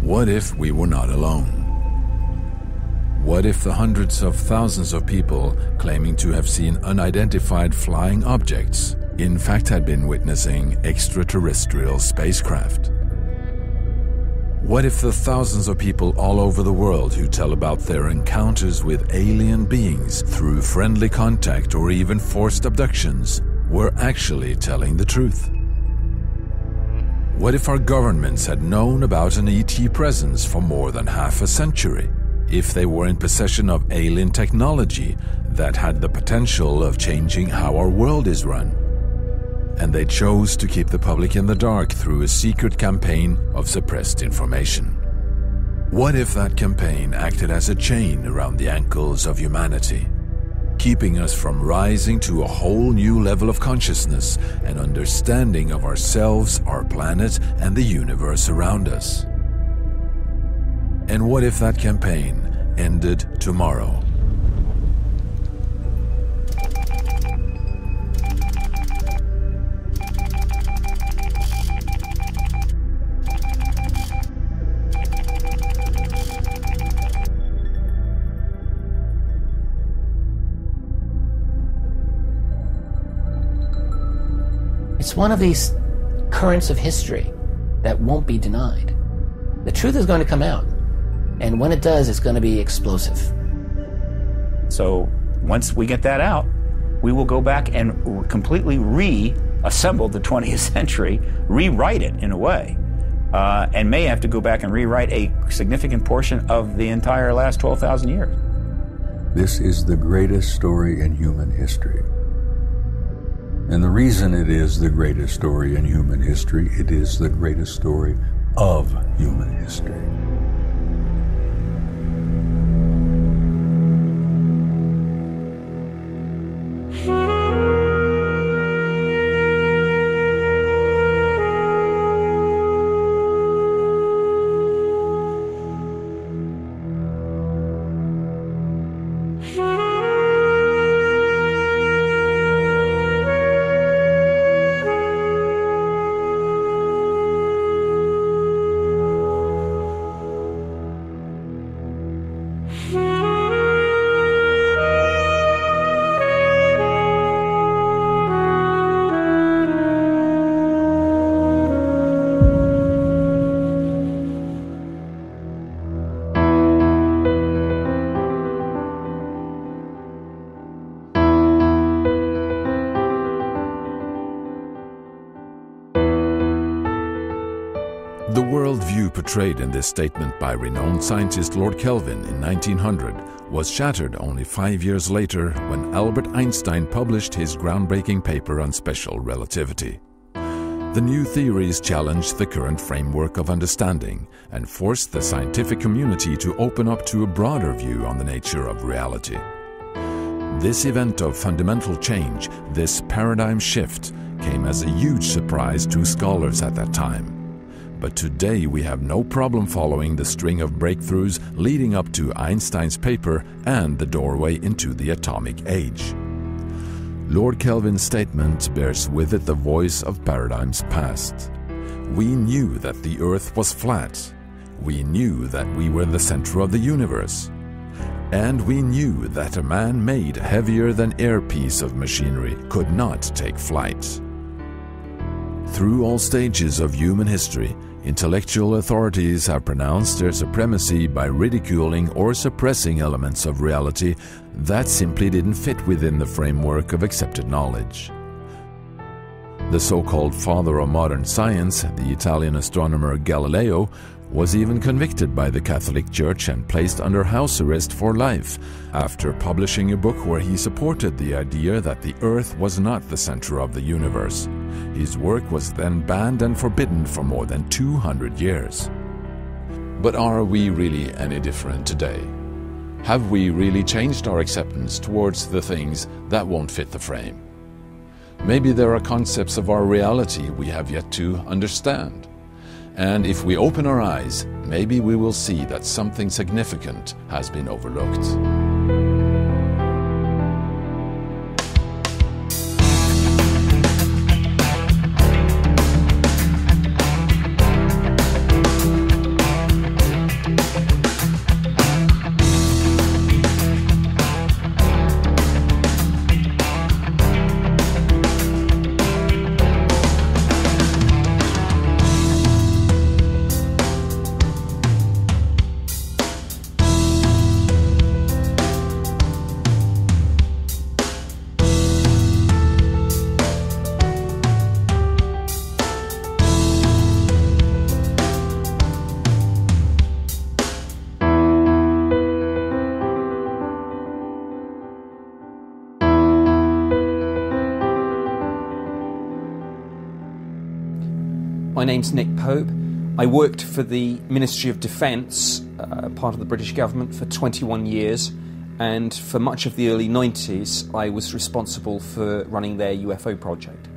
What if we were not alone? What if the hundreds of thousands of people claiming to have seen unidentified flying objects in fact had been witnessing extraterrestrial spacecraft? What if the thousands of people all over the world who tell about their encounters with alien beings through friendly contact or even forced abductions were actually telling the truth? What if our governments had known about an ET presence for more than half a century? If they were in possession of alien technology that had the potential of changing how our world is run, and they chose to keep the public in the dark through a secret campaign of suppressed information? What if that campaign acted as a chain around the ankles of humanity, keeping us from rising to a whole new level of consciousness and understanding of ourselves, our planet, and the universe around us? And what if that campaign ended tomorrow? It's one of these currents of history that won't be denied. The truth is going to come out, and when it does, it's going to be explosive. So once we get that out, we will go back and completely reassemble the 20th century, rewrite it in a way, and may have to go back and rewrite a significant portion of the entire last 12,000 years. This is the greatest story in human history. And the reason it is the greatest story in human history, it is the greatest story of human history. The worldview portrayed in this statement by renowned scientist Lord Kelvin in 1900 was shattered only 5 years later when Albert Einstein published his groundbreaking paper on special relativity. The new theories challenged the current framework of understanding and forced the scientific community to open up to a broader view on the nature of reality. This event of fundamental change, this paradigm shift, came as a huge surprise to scholars at that time. But today we have no problem following the string of breakthroughs leading up to Einstein's paper and the doorway into the atomic age. Lord Kelvin's statement bears with it the voice of paradigms past. We knew that the Earth was flat. We knew that we were the center of the universe. And we knew that a man-made heavier-than-air piece of machinery could not take flight. Through all stages of human history, intellectual authorities have pronounced their supremacy by ridiculing or suppressing elements of reality that simply didn't fit within the framework of accepted knowledge. The so-called father of modern science, the Italian astronomer Galileo, was even convicted by the Catholic Church and placed under house arrest for life after publishing a book where he supported the idea that the Earth was not the center of the universe. His work was then banned and forbidden for more than 200 years. But are we really any different today? Have we really changed our acceptance towards the things that won't fit the frame? Maybe there are concepts of our reality we have yet to understand. And if we open our eyes, maybe we will see that something significant has been overlooked. name's Nick Pope. I worked for the Ministry of Defence, part of the British government, for 21 years, and for much of the early 90s I was responsible for running their UFO project.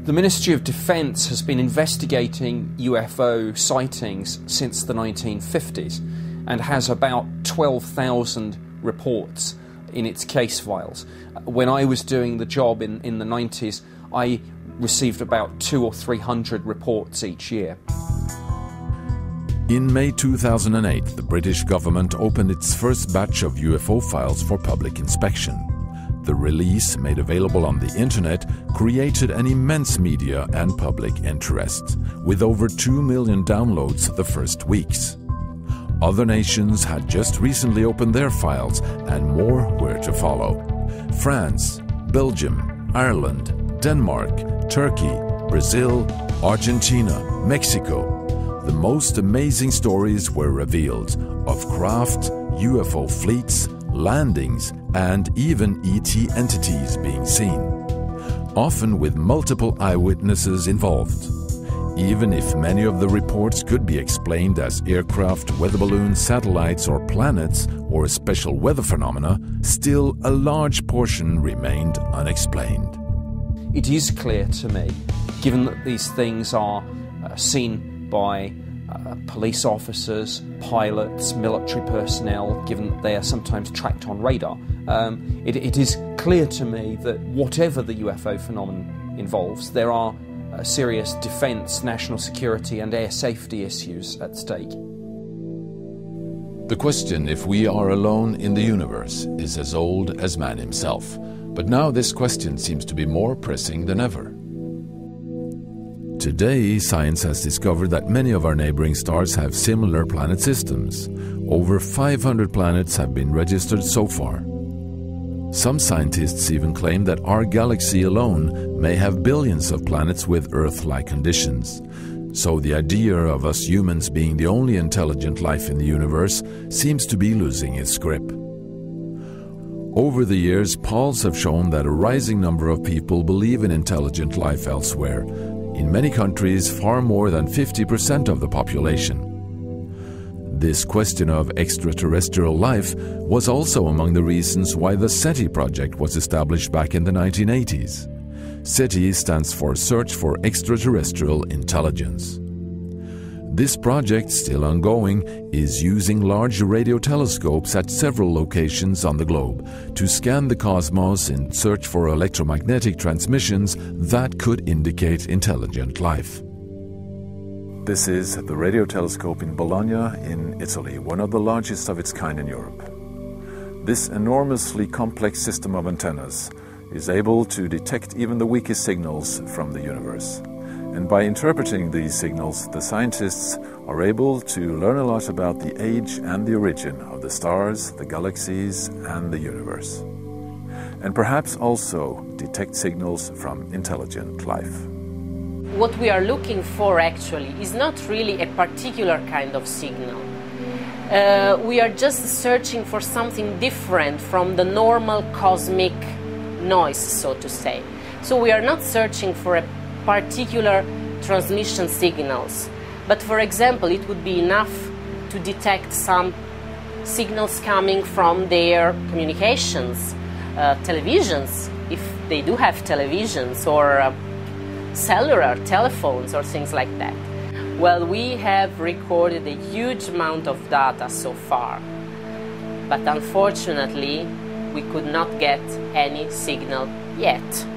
The Ministry of Defence has been investigating UFO sightings since the 1950s and has about 12,000 reports in its case files. When I was doing the job in the 90s, I received about 200 or 300 reports each year. In May 2008, the British government opened its first batch of UFO files for public inspection. The release, made available on the internet, created an immense media and public interest, with over 2 million downloads the first weeks. Other nations had just recently opened their files, and more were to follow. France, Belgium, Ireland, Denmark, Turkey, Brazil, Argentina, Mexico. The most amazing stories were revealed of craft, UFO fleets, landings, and even ET entities being seen, often with multiple eyewitnesses involved. Even if many of the reports could be explained as aircraft, weather balloons, satellites, or planets, or special weather phenomena, still a large portion remained unexplained. It is clear to me, given that these things are seen by police officers, pilots, military personnel, given that they are sometimes tracked on radar, it is clear to me that whatever the UFO phenomenon involves, there are serious defence, national security and air safety issues at stake. The question if we are alone in the universe is as old as man himself, but now this question seems to be more pressing than ever. Today, science has discovered that many of our neighboring stars have similar planet systems. Over 500 planets have been registered so far. Some scientists even claim that our galaxy alone may have billions of planets with Earth-like conditions. So the idea of us humans being the only intelligent life in the universe seems to be losing its grip. Over the years, polls have shown that a rising number of people believe in intelligent life elsewhere. In many countries, far more than 50% of the population. This question of extraterrestrial life was also among the reasons why the SETI project was established back in the 1980s. SETI stands for Search for Extraterrestrial Intelligence. This project, still ongoing, is using large radio telescopes at several locations on the globe to scan the cosmos in search for electromagnetic transmissions that could indicate intelligent life. This is the radio telescope in Bologna in Italy, one of the largest of its kind in Europe. This enormously complex system of antennas is able to detect even the weakest signals from the universe. And by interpreting these signals, the scientists are able to learn a lot about the age and the origin of the stars, the galaxies, and the universe. And perhaps also detect signals from intelligent life. What we are looking for actually is not really a particular kind of signal. We are just searching for something different from the normal cosmic noise, so to say. So we are not searching for a particular transmission signals, but for example it would be enough to detect some signals coming from their communications, televisions, if they do have televisions, or cellular telephones or things like that. Well, we have recorded a huge amount of data so far, but unfortunately we could not get any signal yet.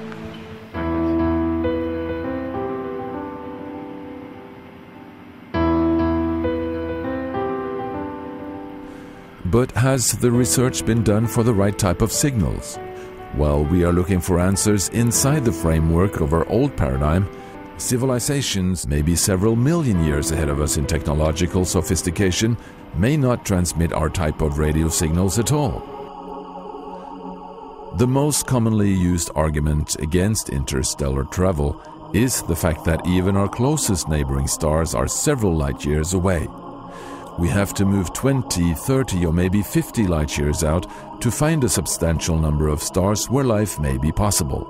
But has the research been done for the right type of signals? While we are looking for answers inside the framework of our old paradigm, civilizations maybe several million years ahead of us in technological sophistication may not transmit our type of radio signals at all. The most commonly used argument against interstellar travel is the fact that even our closest neighboring stars are several light years away. We have to move 20, 30 or maybe 50 light years out to find a substantial number of stars where life may be possible.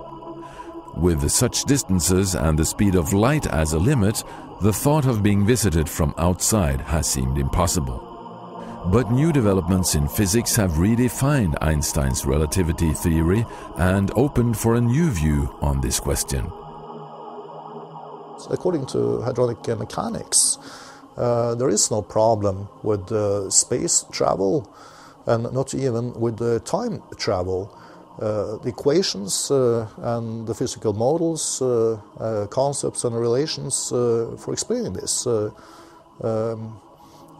With such distances and the speed of light as a limit, the thought of being visited from outside has seemed impossible. But new developments in physics have redefined Einstein's relativity theory and opened for a new view on this question. According to hadronic mechanics, there is no problem with space travel and not even with time travel. The equations and the physical models, concepts and relations for explaining this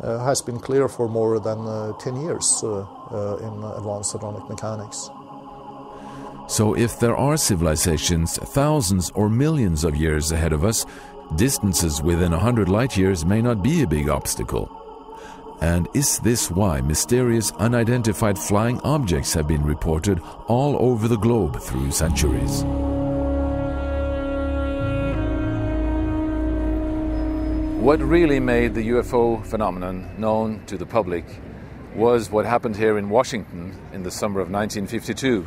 has been clear for more than 10 years in advanced hadronic mechanics. So if there are civilizations thousands or millions of years ahead of us, distances within 100 light years may not be a big obstacle. And is this why mysterious unidentified flying objects have been reported all over the globe through centuries? What really made the UFO phenomenon known to the public was what happened here in Washington in the summer of 1952,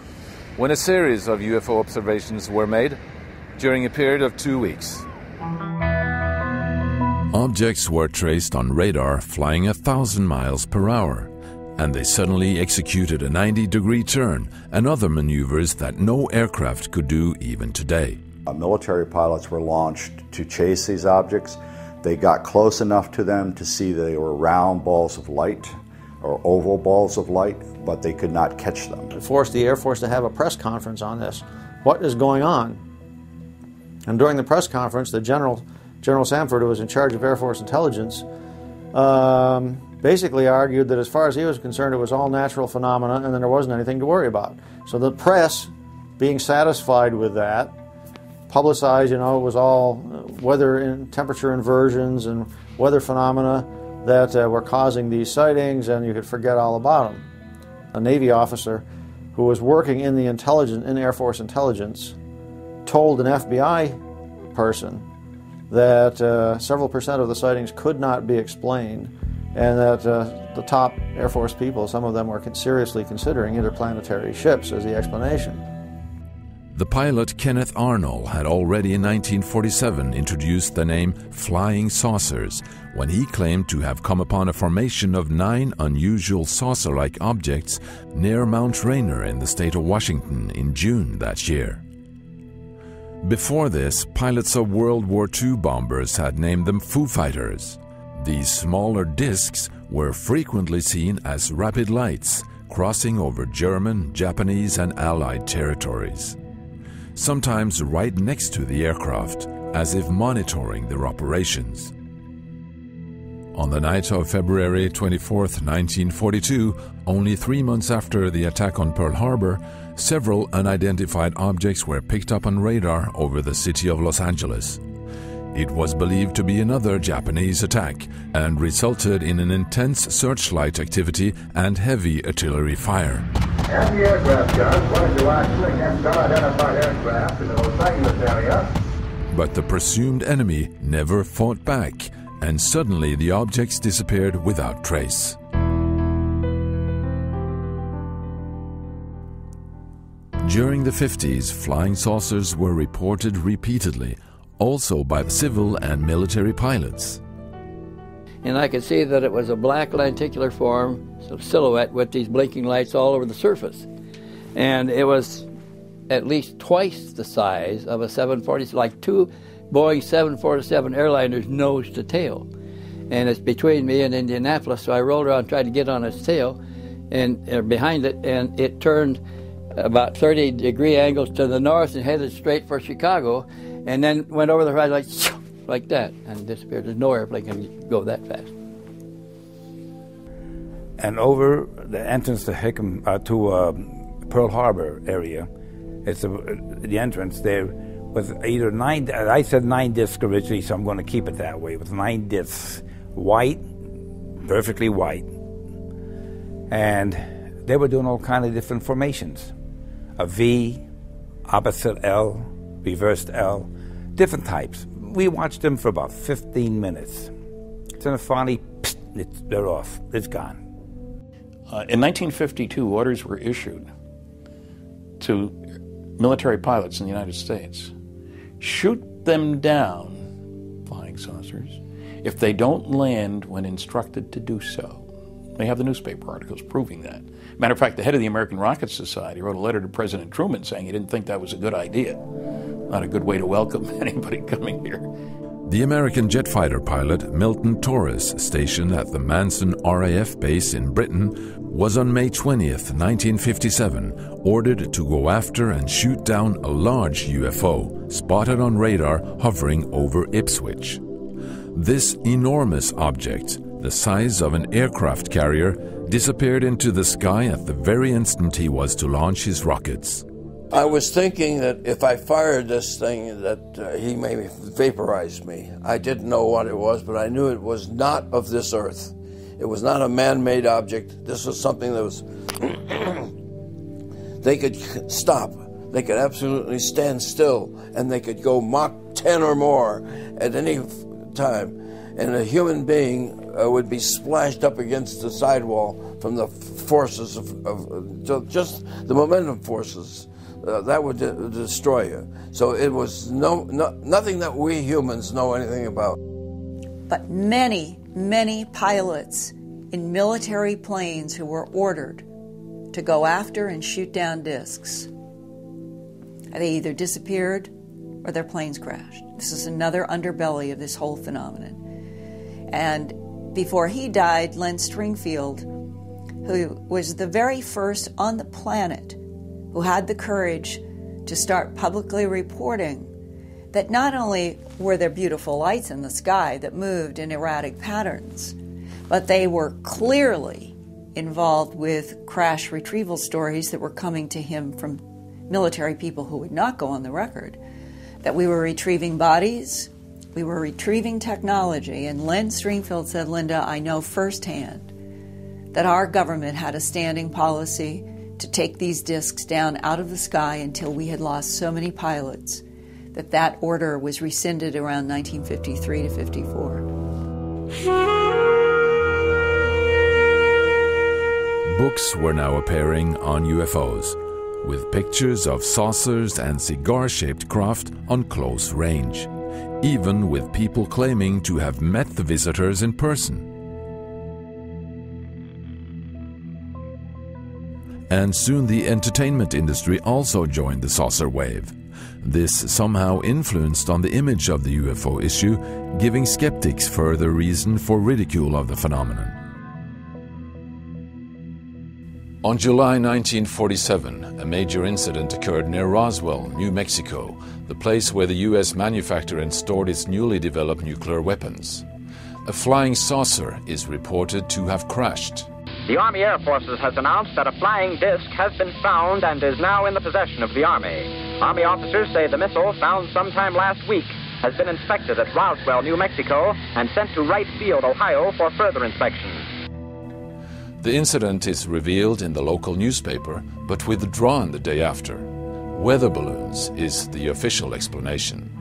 when a series of UFO observations were made during a period of 2 weeks. Objects were traced on radar flying 1,000 miles per hour, and they suddenly executed a 90-degree turn and other maneuvers that no aircraft could do even today. Military pilots were launched to chase these objects. They got close enough to them to see that they were round balls of light or oval balls of light, but they could not catch them. It forced the Air Force to have a press conference on this. What is going on? And during the press conference, the General Samford, who was in charge of Air Force intelligence, basically argued that as far as he was concerned, it was all natural phenomena and then there wasn't anything to worry about. So the press, being satisfied with that, publicized, it was all weather and temperature inversions and weather phenomena that were causing these sightings, and you could forget all about them. A Navy officer who was working in in Air Force intelligence told an FBI person that several percent of the sightings could not be explained, and that the top Air Force people, some of them were seriously considering interplanetary ships as the explanation. The pilot Kenneth Arnold had already in 1947 introduced the name flying saucers when he claimed to have come upon a formation of 9 unusual saucer-like objects near Mount Rainier in the state of Washington in June that year. Before this, pilots of World War II bombers had named them Foo Fighters. These smaller discs were frequently seen as rapid lights crossing over German, Japanese, and Allied territories, sometimes right next to the aircraft, as if monitoring their operations. On the night of February 24, 1942, only 3 months after the attack on Pearl Harbor, several unidentified objects were picked up on radar over the city of Los Angeles. It was believed to be another Japanese attack and resulted in an intense searchlight activity and heavy artillery fire. And the aircraft guns wanted to action against unidentified aircraft in the Los Angeles area. But the presumed enemy never fought back, and suddenly the objects disappeared without trace. During the 50s, flying saucers were reported repeatedly, also by civil and military pilots. And I could see that it was a black lenticular form, silhouette with these blinking lights all over the surface. And it was at least twice the size of a 747, like 2 Boeing 747 airliners nose to tail. And it's between me and Indianapolis, so I rolled around, tried to get on its tail and behind it, and it turned about 30-degree angles to the north and headed straight for Chicago, and then went over the horizon like that and disappeared. There's no airplane can go that fast. And over the entrance to Pearl Harbor area, it's the entrance there was either 9. I said 9 discs originally, so I'm going to keep it that way. It was 9 discs, white, perfectly white, and they were doing all kinds of different formations: a V, opposite L, reversed L, different types. We watched them for about 15 minutes. Then finally, they're off. It's gone. In 1952, orders were issued to military pilots in the United States shoot them down, flying saucers, if they don't land when instructed to do so. They have the newspaper articles proving that. Matter of fact, the head of the American Rocket Society wrote a letter to President Truman saying he didn't think that was a good idea. Not a good way to welcome anybody coming here. The American jet fighter pilot Milton Torres, stationed at the Maussan RAF base in Britain, was on May 20th, 1957, ordered to go after and shoot down a large UFO spotted on radar hovering over Ipswich. This enormous object, the size of an aircraft carrier, disappeared into the sky at the very instant he was to launch his rockets. I was thinking that if I fired this thing that he may vaporize me. I didn't know what it was, but I knew it was not of this earth. It was not a man-made object. This was something that was... They could stop. They could absolutely stand still, and they could go Mach 10 or more at any time. And a human being would be splashed up against the sidewall from the forces of just the momentum forces. That would destroy you. So it was nothing that we humans know anything about. But many, many pilots in military planes who were ordered to go after and shoot down discs, they either disappeared or their planes crashed. This is another underbelly of this whole phenomenon. And before he died, Len Stringfield, who was the very first on the planet who had the courage to start publicly reporting that not only were there beautiful lights in the sky that moved in erratic patterns, but they were clearly involved with crash retrieval stories that were coming to him from military people who would not go on the record, that we were retrieving bodies, we were retrieving technology. And Len Stringfield said, Linda, I know firsthand that our government had a standing policy to take these discs down out of the sky until we had lost so many pilots that order was rescinded around 1953 to 54. Books were now appearing on UFOs, with pictures of saucers and cigar-shaped craft on close range, even with people claiming to have met the visitors in person. And soon the entertainment industry also joined the saucer wave. This somehow influenced on the image of the UFO issue, giving skeptics further reason for ridicule of the phenomenon. On July 1947, a major incident occurred near Roswell, New Mexico, the place where the U.S. manufactured and stored its newly developed nuclear weapons. A flying saucer is reported to have crashed. The Army Air Forces has announced that a flying disc has been found and is now in the possession of the Army. Army officers say the missile, found sometime last week, has been inspected at Roswell, New Mexico, and sent to Wright Field, Ohio, for further inspection. The incident is revealed in the local newspaper, but withdrawn the day after. Weather balloons is the official explanation.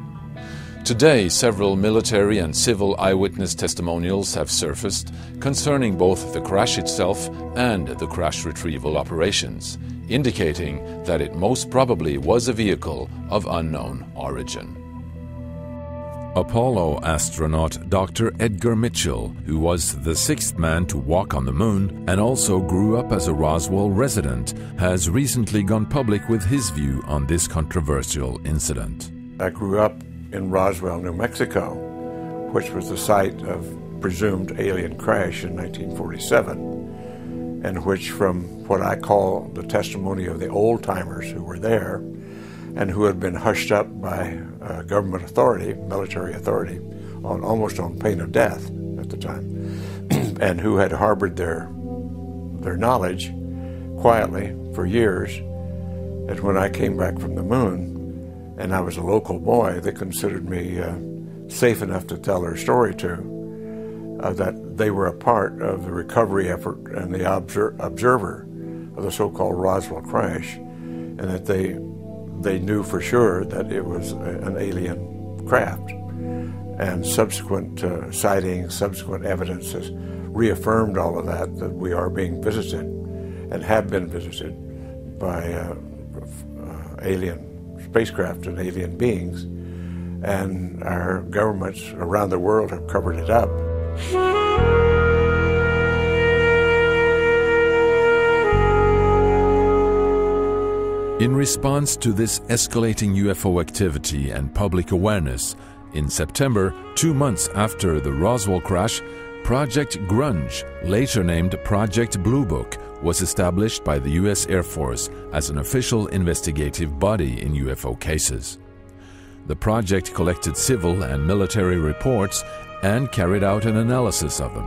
Today, several military and civil eyewitness testimonials have surfaced concerning both the crash itself and the crash retrieval operations, indicating that it most probably was a vehicle of unknown origin. Apollo astronaut Dr. Edgar Mitchell, who was the sixth man to walk on the moon and also grew up as a Roswell resident, has recently gone public with his view on this controversial incident. I grew up in Roswell, New Mexico, which was the site of presumed alien crash in 1947, and which, from what I call the testimony of the old-timers who were there and who had been hushed up by government authority, military authority, almost on pain of death at the time, and who had harbored their knowledge quietly for years, that when I came back from the moon, and I was a local boy, they considered me safe enough to tell their story to, that they were a part of the recovery effort and the observer of the so-called Roswell crash, and that they knew for sure that it was an alien craft. And subsequent sightings, subsequent evidence has reaffirmed all of that we are being visited and have been visited by alien spacecraft and alien beings and our governments around the world have covered it up. In response to this escalating UFO activity and public awareness, in September, 2 months after the Roswell crash, Project Grunge, later named Project Blue Book, was established by the U.S. Air Force as an official investigative body in UFO cases. The project collected civil and military reports and carried out an analysis of them.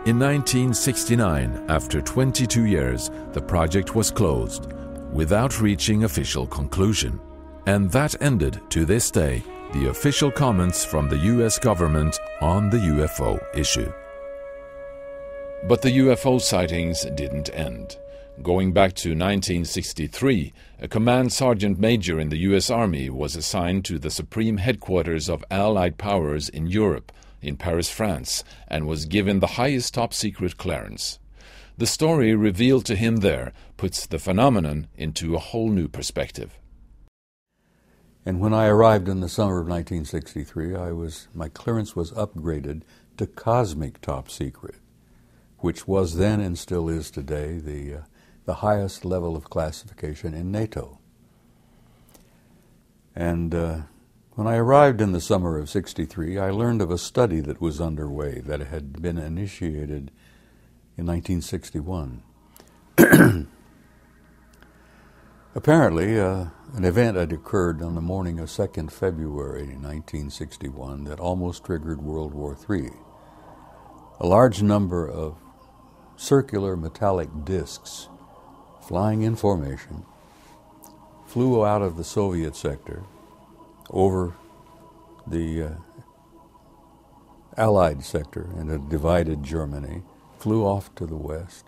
In 1969, after 22 years, the project was closed, without reaching official conclusion. And that ended, to this day, the official comments from the U.S. government on the UFO issue. But the UFO sightings didn't end. Going back to 1963, a command sergeant major in the U.S. Army was assigned to the supreme headquarters of Allied powers in Europe, in Paris, France, and was given the highest top-secret clearance. The story revealed to him there puts the phenomenon into a whole new perspective. And when I arrived in the summer of 1963, my clearance was upgraded to cosmic top secret, which was then and still is today the highest level of classification in NATO. And when I arrived in the summer of '63, I learned of a study that was underway that had been initiated in 1961. Apparently, an event had occurred on the morning of 2nd February 1961 that almost triggered World War III. A large number of circular metallic discs flying in formation flew out of the Soviet sector over the Allied sector and a divided Germany, flew off to the west.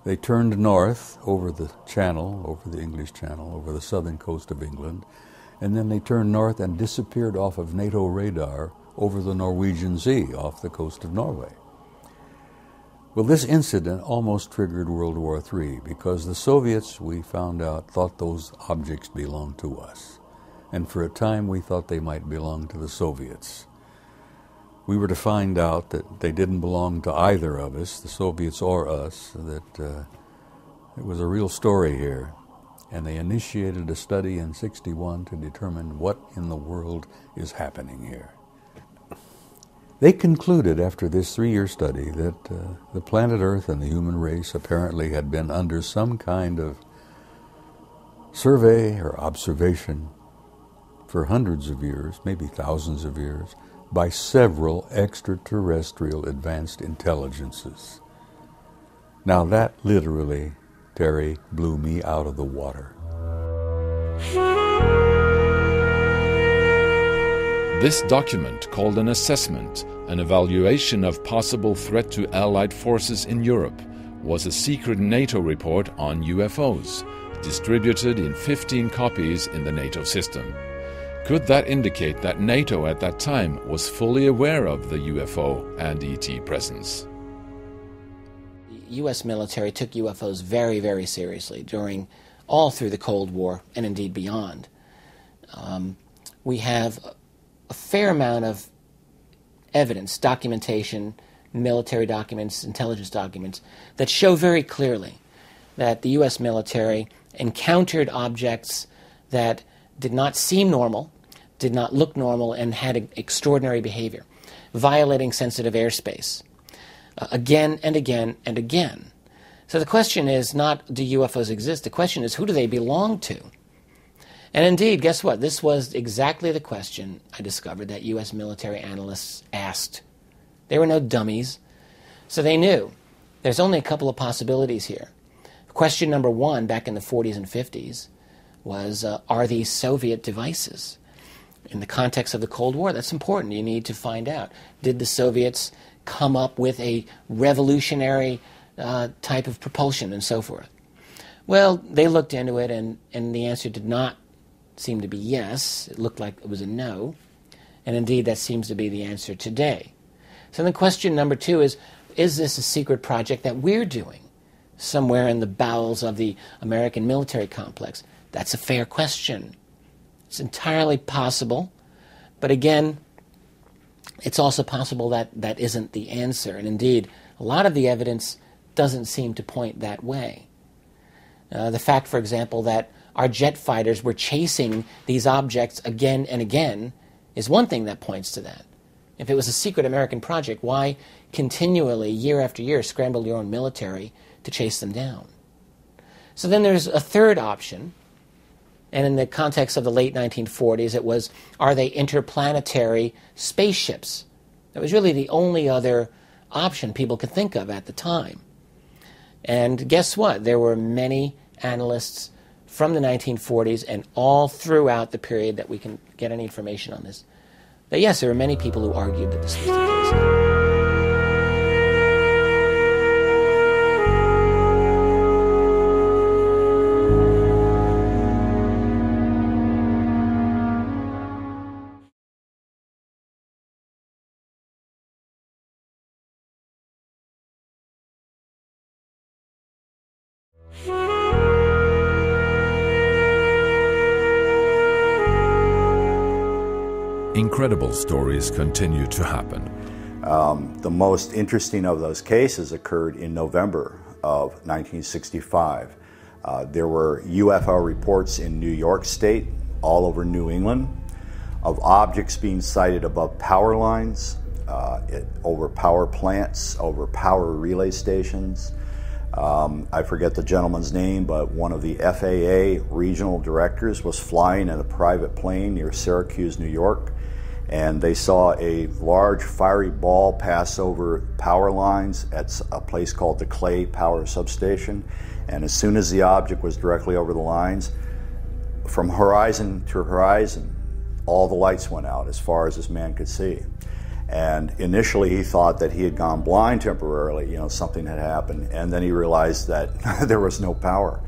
They turned north over the Channel, over the English Channel, over the southern coast of England, and then they turned north and disappeared off of NATO radar over the Norwegian Sea, off the coast of Norway. Well, this incident almost triggered World War III because the Soviets, we found out, thought those objects belonged to us. And for a time we thought they might belong to the Soviets. We were to find out that they didn't belong to either of us, the Soviets or us, that it was a real story here. And they initiated a study in '61 to determine what in the world is happening here. They concluded after this 3-year study that the planet Earth and the human race apparently had been under some kind of survey or observation for hundreds of years, maybe thousands of years, by several extraterrestrial advanced intelligences. Now that literally, Terry, blew me out of the water. This document, called an assessment, an evaluation of possible threat to Allied forces in Europe, was a secret NATO report on UFOs, distributed in 15 copies in the NATO system. Could that indicate that NATO at that time was fully aware of the UFO and ET presence? The U.S. military took UFOs very, very seriously all through the Cold War and indeed beyond. We have a fair amount of evidence, documentation, military documents, intelligence documents, that show very clearly that the U.S. military encountered objects that did not seem normal, did not look normal, and had extraordinary behavior, violating sensitive airspace, again and again and again. So the question is not, do UFOs exist? The question is, who do they belong to? And indeed, guess what? This was exactly the question I discovered that U.S. military analysts asked. They were no dummies, so they knew there's only a couple of possibilities here. Question number one, back in the 40s and 50s, was, are these Soviet devices? In the context of the Cold War, that's important. You need to find out, did the Soviets come up with a revolutionary type of propulsion and so forth? Well, they looked into it, and the answer did not seem to be yes. It looked like it was a no. And indeed, that seems to be the answer today. So then question number two is this a secret project that we're doing somewhere in the bowels of the American military complex? That's a fair question. It's entirely possible But again, it's also possible that that isn't the answer. And indeed, a lot of the evidence doesn't seem to point that way. The fact, for example, that our jet fighters were chasing these objects again and again is one thing that points to that. If it was a secret American project, why continually, year after year, scramble your own military to chase them down? So then there's a third option, and in the context of the late 1940s, it was, are they interplanetary spaceships? That was really the only other option people could think of at the time. And guess what? There were many analysts from the 1940s and all throughout the period that we can get any information on this, that yes, there were many people who argued that this was the case. Incredible stories continue to happen. The most interesting of those cases occurred in November of 1965. There were UFO reports in New York State, all over New England, of objects being sighted above power lines, over power plants, over power relay stations. I forget the gentleman's name, but one of the FAA regional directors was flying in a private plane near Syracuse, New York, and they saw a large fiery ball pass over power lines at a place called the Clay Power Substation. And as soon as the object was directly over the lines, from horizon to horizon, all the lights went out as far as this man could see. And initially he thought that he had gone blind temporarily, you know, something had happened, and then he realized that there was no power.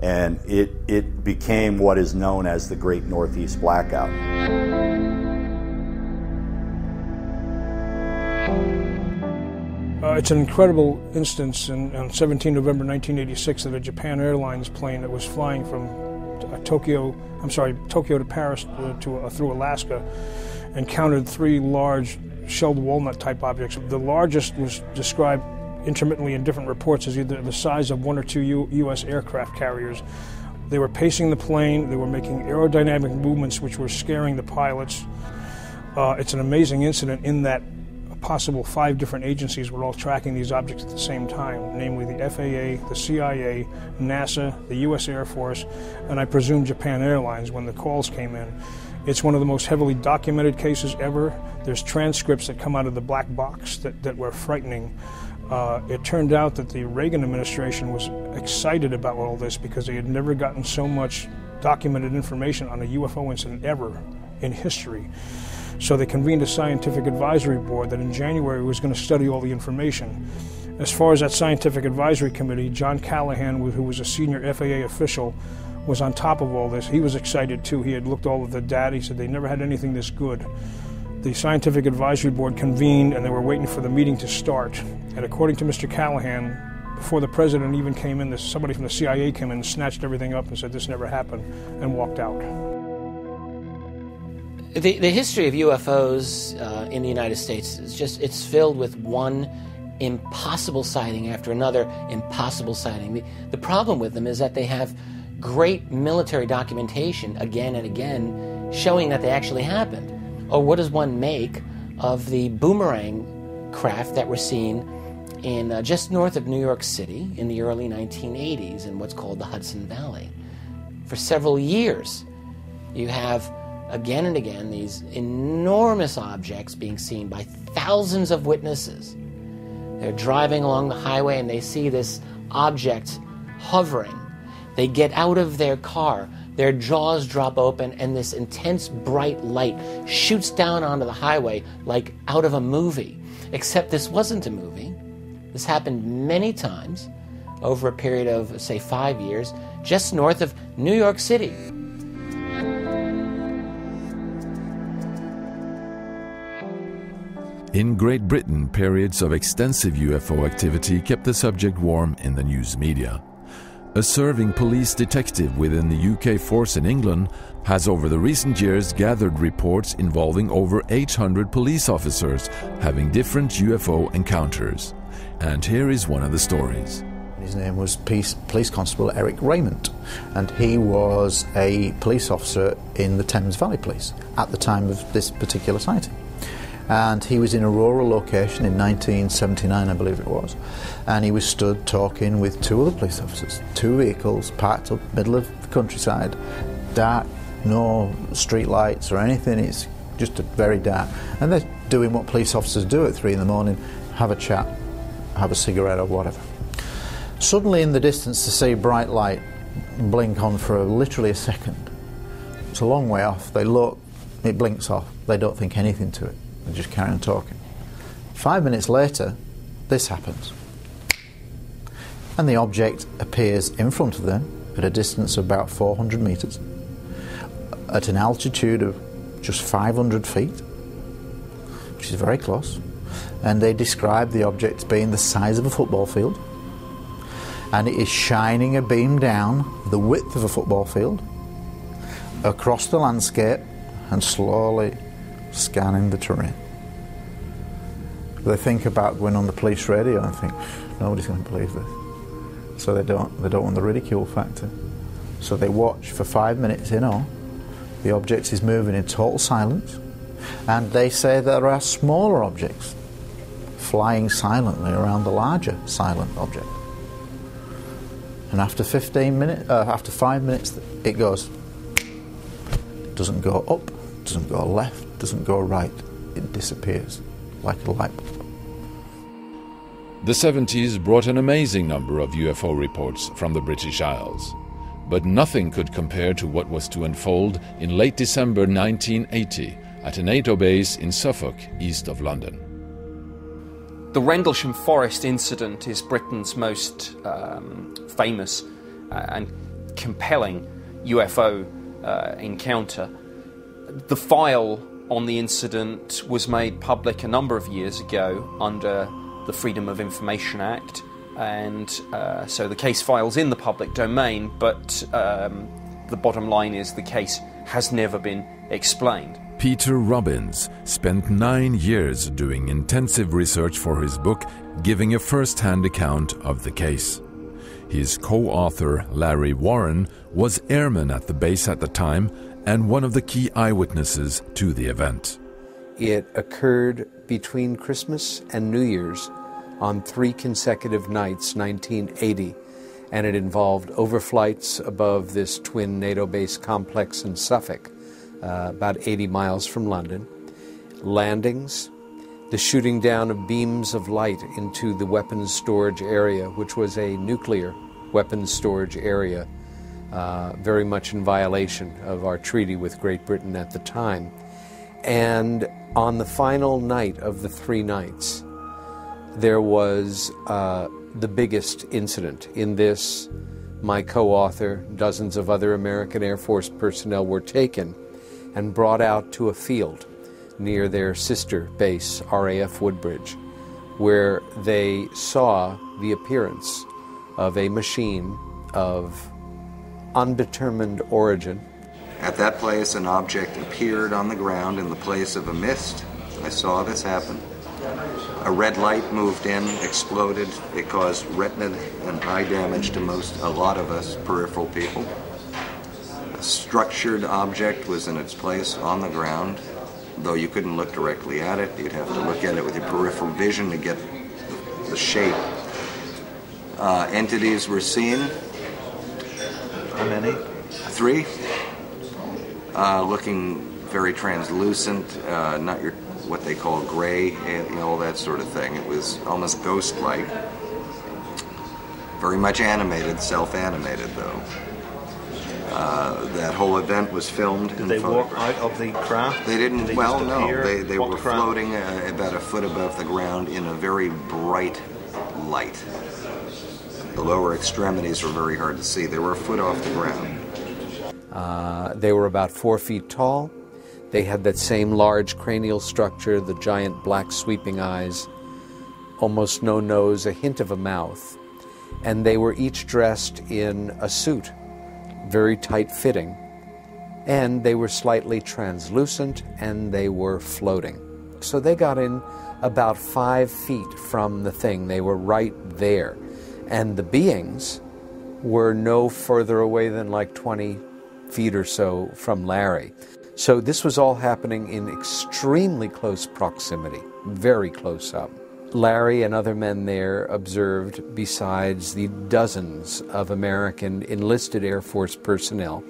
And it became what is known as the Great Northeast Blackout. It's an incredible instance on 17 November 1986 that a Japan Airlines plane that was flying from Tokyo to Paris through Alaska encountered three large shelled walnut type objects. The largest was described intermittently in different reports as either the size of one or two U.S. aircraft carriers. They were pacing the plane, they were making aerodynamic movements which were scaring the pilots. It's an amazing incident in that possible 5 different agencies were all tracking these objects at the same time, namely the FAA, the CIA, NASA, the U.S. Air Force, and I presume Japan Airlines when the calls came in. It's one of the most heavily documented cases ever. There's transcripts that come out of the black box that were frightening. It turned out that the Reagan administration was excited about all this because they had never gotten so much documented information on a UFO incident ever in history. So they convened a scientific advisory board that in January was going to study all the information. As far as that scientific advisory committee, John Callahan, who was a senior FAA official, was on top of all this. He was excited too. He had looked all of the data. He said they never had anything this good. The scientific advisory board convened and they were waiting for the meeting to start. And according to Mr. Callahan, before the president even came in, somebody from the CIA came in and snatched everything up and said this never happened and walked out. The history of UFOs in the United States is it's filled with one impossible sighting after another impossible sighting. The problem with them is that they have great military documentation again and again showing that they actually happened. Or what does one make of the boomerang craft that were seen in just north of New York City in the early 1980s in what's called the Hudson Valley? For several years, you have again and again these enormous objects being seen by thousands of witnesses. They're driving along the highway and they see this object hovering. They get out of their car, their jaws drop open, and this intense bright light shoots down onto the highway like out of a movie. Except this wasn't a movie. This happened many times over a period of, say, 5 years, just north of New York City. In Great Britain, periods of extensive UFO activity kept the subject warm in the news media. A serving police detective within the UK force in England has over the recent years gathered reports involving over 800 police officers having different UFO encounters. And here is one of the stories. His name was Police Constable Eric Raymond, and he was a police officer in the Thames Valley Police at the time of this particular sighting. And he was in a rural location in 1979, I believe it was, and he was stood talking with two other police officers, two vehicles parked up middle of the countryside, dark, no street lights or anything, it's just very dark, and they're doing what police officers do at 3 in the morning, have a chat, have a cigarette or whatever. Suddenly in the distance they see a bright light blink on for literally a second. It's a long way off, they look, it blinks off, they don't think anything to it. They just carry on talking. 5 minutes later, this happens. And the object appears in front of them at a distance of about 400 metres, at an altitude of just 500 feet, which is very close. And they describe the object as being the size of a football field. And it is shining a beam down the width of a football field across the landscape and slowly scanning the terrain. They think about going on the police radio and think, nobody's going to believe this. So they don't want the ridicule factor. So they watch for 5 minutes in awe. The object is moving in total silence, and they say there are smaller objects flying silently around the larger silent object. And after 5 minutes, it goes. It doesn't go up, doesn't go left, doesn't go right. It disappears like a light bulb. The 70s brought an amazing number of UFO reports from the British Isles, but nothing could compare to what was to unfold in late December 1980 at a NATO base in Suffolk, east of London. The Rendlesham Forest incident is Britain's most famous and compelling UFO encounter. The file on the incident was made public a number of years ago under the Freedom of Information Act, and so the case file's in the public domain, but the bottom line is the case has never been explained. Peter Robbins spent 9 years doing intensive research for his book, giving a first-hand account of the case. His co-author, Larry Warren, was airman at the base at the time and one of the key eyewitnesses to the event. It occurred between Christmas and New Year's on 3 consecutive nights, 1980, and it involved overflights above this twin NATO base complex in Suffolk, about 80 miles from London, landings, the shooting down of beams of light into the weapons storage area, which was a nuclear weapons storage area, very much in violation of our treaty with Great Britain at the time. And on the final night of the 3 nights, there was the biggest incident. In this, my co-author, dozens of other American Air Force personnel were taken and brought out to a field near their sister base, RAF Woodbridge, where they saw the appearance of a machine of undetermined origin. At that place, an object appeared on the ground in the place of a mist. I saw this happen. A red light moved in, exploded. It caused retina and eye damage to a lot of us peripheral people. A structured object was in its place on the ground, though you couldn't look directly at it. You'd have to look at it with your peripheral vision to get the shape. Entities were seen. How many? 3. Looking very translucent, not your what they call gray, all that sort of thing. It was almost ghost-like. Very much animated, self-animated though. That whole event was filmed. Did they walk out of the craft? They didn't. They well, no. They were the craft? floating about a foot above the ground in a very bright light. The lower extremities were very hard to see. They were a foot off the ground. They were about 4 feet tall. They had that same large cranial structure, the giant black sweeping eyes, almost no nose, a hint of a mouth. and they were each dressed in a suit, very tight-fitting, and they were slightly translucent, and they were floating. So they got in about 5 feet from the thing. They were right there. And the beings were no further away than like 20 feet or so from Larry. So this was all happening in extremely close proximity, very close up. Larry and other men there observed, besides the dozens of American enlisted Air Force personnel,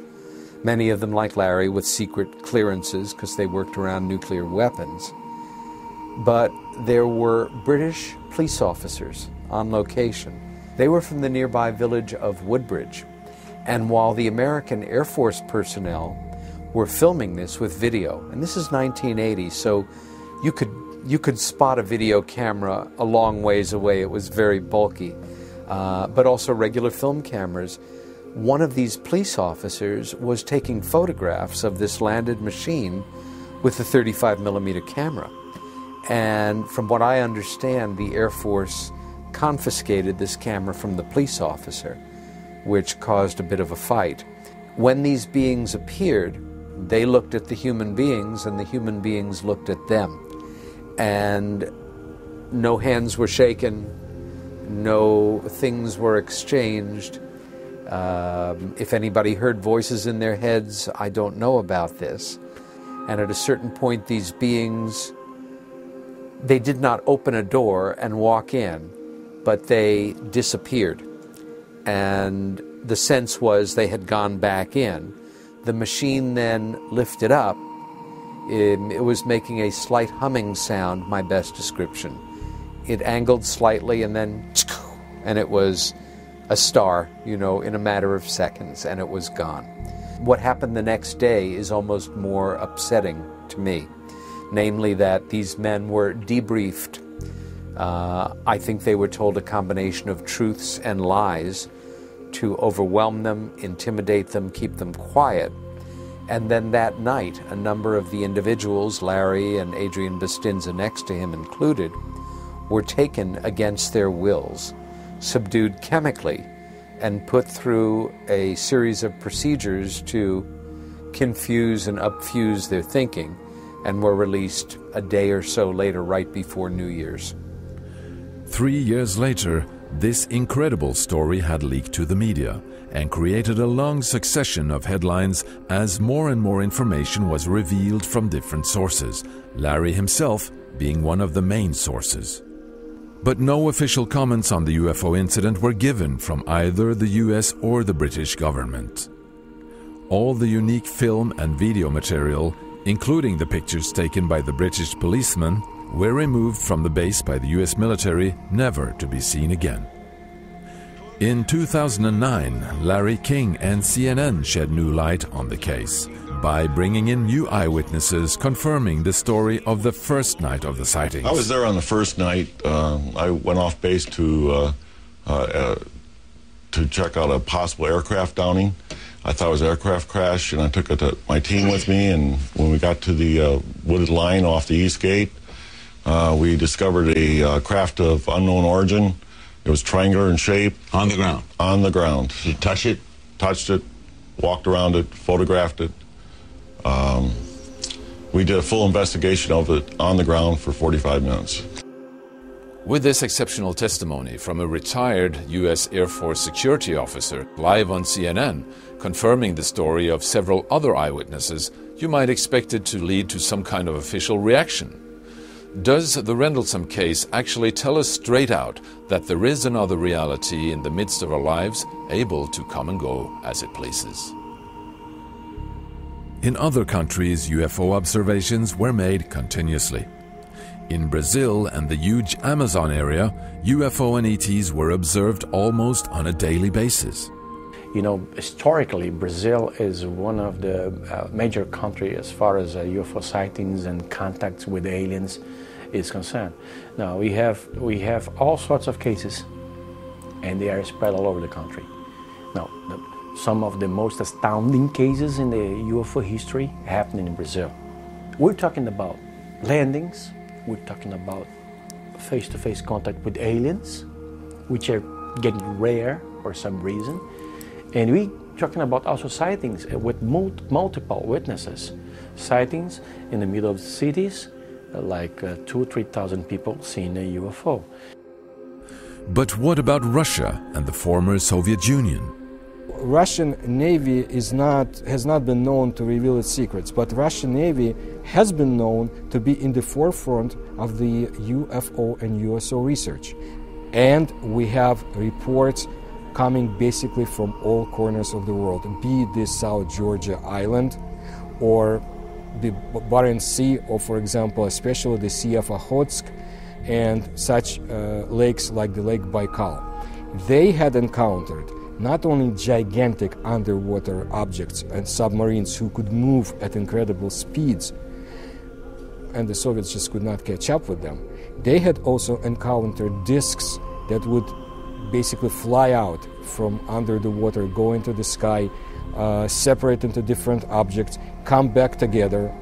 many of them like Larry with secret clearances because they worked around nuclear weapons. But there were British police officers on location. They were from the nearby village of Woodbridge. And while the American Air Force personnel were filming this with video, and this is 1980, so you could spot a video camera a long ways away. It was very bulky, but also regular film cameras. One of these police officers was taking photographs of this landed machine with a 35mm camera. And from what I understand, the Air Force confiscated this camera from the police officer, which caused a bit of a fight. When these beings appeared, they looked at the human beings and the human beings looked at them. And no hands were shaken, no things were exchanged. If anybody heard voices in their heads, I don't know about this. And at a certain point, these beings, they did not open a door and walk in, but they disappeared. And the sense was they had gone back in. The machine then lifted up. It was making a slight humming sound, my best description. It angled slightly and then, and it was a star, in a matter of seconds, and it was gone. What happened the next day is almost more upsetting to me, namely that these men were debriefed. I think they were told a combination of truths and lies to overwhelm them, intimidate them, keep them quiet. And then that night, a number of the individuals, Larry and Adrian Bustinza next to him included, were taken against their wills, subdued chemically, and put through a series of procedures to confuse and upfuse their thinking, and were released a day or so later, right before New Year's. 3 years later, this incredible story had leaked to the media and created a long succession of headlines as more and more information was revealed from different sources, Larry himself being one of the main sources. But no official comments on the UFO incident were given from either the US or the British government. All the unique film and video material, including the pictures taken by the British policemen, were removed from the base by the US military, never to be seen again. In 2009, Larry King and CNN shed new light on the case by bringing in new eyewitnesses confirming the story of the first night of the sightings. I was there on the first night. I went off base to check out a possible aircraft downing. I thought it was an aircraft crash, and I took my team with me, and when we got to the wooded line off the east gate, we discovered a craft of unknown origin. It was triangular in shape. On the ground? On the ground. Did you touch it? Touched it, walked around it, photographed it. We did a full investigation of it on the ground for 45 minutes. With this exceptional testimony from a retired U.S. Air Force security officer live on CNN, confirming the story of several other eyewitnesses, you might expect it to lead to some kind of official reaction. Does the Rendlesham case actually tell us straight out that there is another reality in the midst of our lives, able to come and go as it pleases? In other countries, UFO observations were made continuously. In Brazil and the huge Amazon area, UFO and ETs were observed almost on a daily basis. Historically, Brazil is one of the major countries as far as UFO sightings and contacts with aliens is concerned. Now, we have all sorts of cases, and they are spread all over the country. Now, some of the most astounding cases in the UFO history happened in Brazil. We're talking about landings, we're talking about face-to-face contact with aliens, which are getting rare for some reason. And we talking about also sightings with multiple witnesses. Sightings in the middle of cities, like 2,000 or 3,000 people seeing a UFO. But what about Russia and the former Soviet Union? Russian Navy has not been known to reveal its secrets, but Russian Navy has been known to be in the forefront of the UFO and USO research. And we have reports coming basically from all corners of the world, be it this South Georgia island or the Barents Sea, or for example, especially the Sea of Okhotsk and such lakes like the Lake Baikal. They had encountered not only gigantic underwater objects and submarines who could move at incredible speeds, and the Soviets just could not catch up with them. They had also encountered discs that would basically fly out from under the water, go into the sky, separate into different objects, come back together,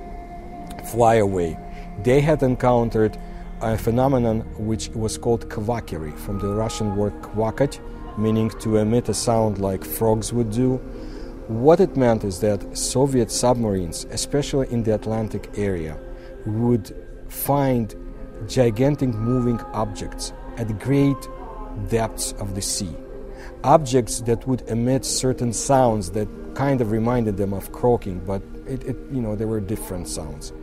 fly away. They had encountered a phenomenon which was called kvakery, from the Russian word kvakать, meaning to emit a sound like frogs would do. What it meant is that Soviet submarines, especially in the Atlantic area, would find gigantic moving objects at great depths of the sea. Objects that would emit certain sounds that kind of reminded them of croaking, but there were different sounds.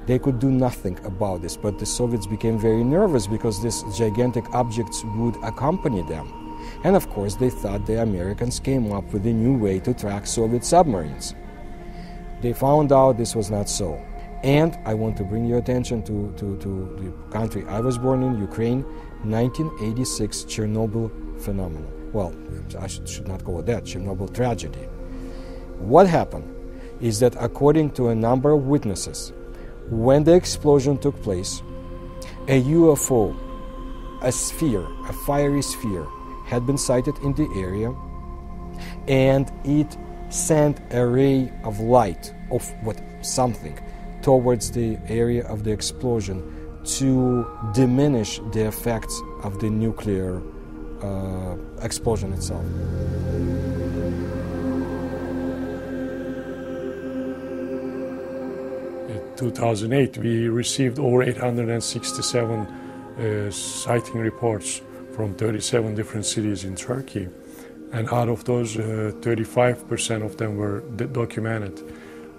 They could do nothing about this, but the Soviets became very nervous because these gigantic objects would accompany them. And of course, they thought the Americans came up with a new way to track Soviet submarines. They found out this was not so. And I want to bring your attention to the country I was born in, Ukraine, 1986 Chernobyl phenomenon. Well, I should not call it that, Chernobyl tragedy. What happened is that according to a number of witnesses, when the explosion took place, a UFO, a sphere, a fiery sphere, had been sighted in the area, and it sent a ray of light, of something, towards the area of the explosion to diminish the effects of the nuclear explosion itself. In 2008, we received over 867 sighting reports from 37 different cities in Turkey. And out of those, 35% of them were documented.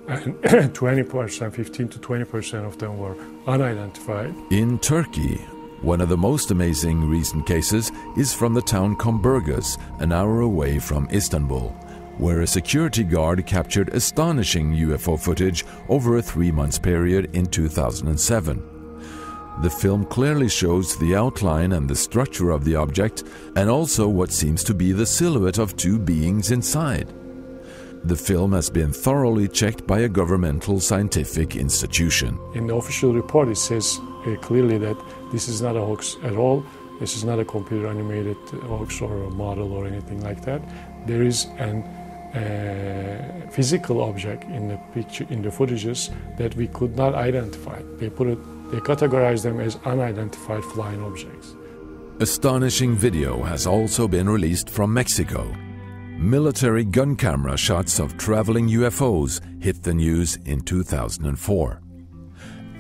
And 20%, 15 to 20% of them were unidentified. In Turkey, one of the most amazing recent cases is from the town Comburgos, an hour away from Istanbul, where a security guard captured astonishing UFO footage over a 3-month period in 2007. The film clearly shows the outline and the structure of the object, and also what seems to be the silhouette of two beings inside. The film has been thoroughly checked by a governmental scientific institution. In the official report, it says clearly that this is not a hoax at all. This is not a computer-animated hoax or a model or anything like that. There is a physical object in the picture, in the footages, that we could not identify. They categorize them as unidentified flying objects. Astonishing video has also been released from Mexico. Military gun camera shots of traveling UFOs hit the news in 2004.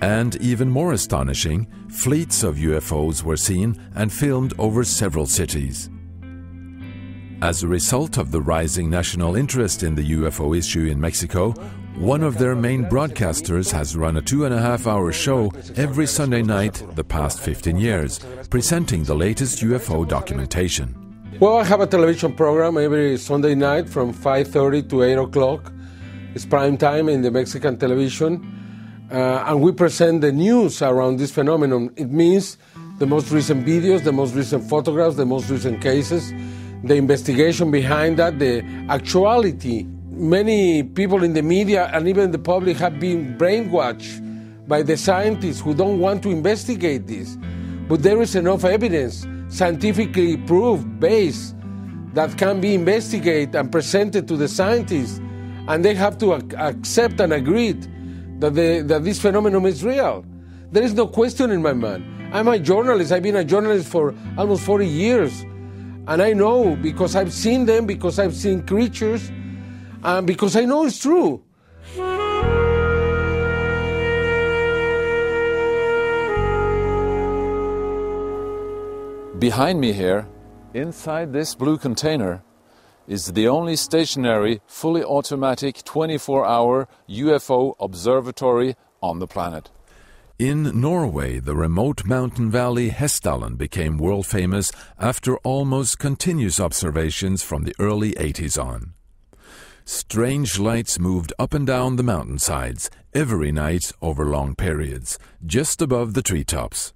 And even more astonishing, fleets of UFOs were seen and filmed over several cities. As a result of the rising national interest in the UFO issue in Mexico, one of their main broadcasters has run a 2.5-hour show every Sunday night the past 15 years, presenting the latest UFO documentation. Well, I have a television program every Sunday night from 5:30 to 8 o'clock. It's prime time in the Mexican television. And we present the news around this phenomenon. It means the most recent videos, the most recent photographs, the most recent cases, the investigation behind that, the actuality. Many people in the media and even the public have been brainwashed by the scientists who don't want to investigate this. But there is enough evidence, scientifically proved, based, that can be investigated and presented to the scientists, and they have to accept and agree that this phenomenon is real. There is no question in my mind. I'm a journalist. I've been a journalist for almost 40 years. And I know because I've seen them, because I've seen creatures, and because I know it's true. Behind me here, inside this blue container, is the only stationary, fully automatic 24-hour UFO observatory on the planet. In Norway, the remote mountain valley Hestdalen became world famous after almost continuous observations from the early 80s on. Strange lights moved up and down the mountainsides every night over long periods, just above the treetops.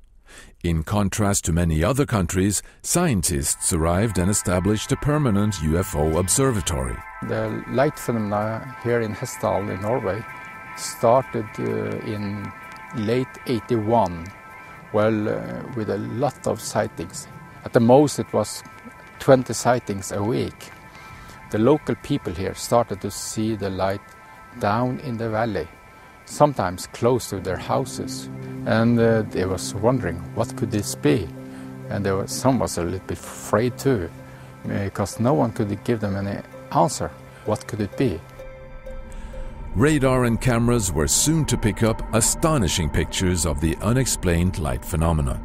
In contrast to many other countries, scientists arrived and established a permanent UFO observatory. The light phenomena here in Hestdalen in Norway started in late 81, with a lot of sightings. At the most it was 20 sightings a week. The local people here started to see the light down in the valley, sometimes close to their houses, and they was wondering what could this be, and some was a little bit afraid too, because no one could give them any answer. What could it be? Radar and cameras were soon to pick up astonishing pictures of the unexplained light phenomena.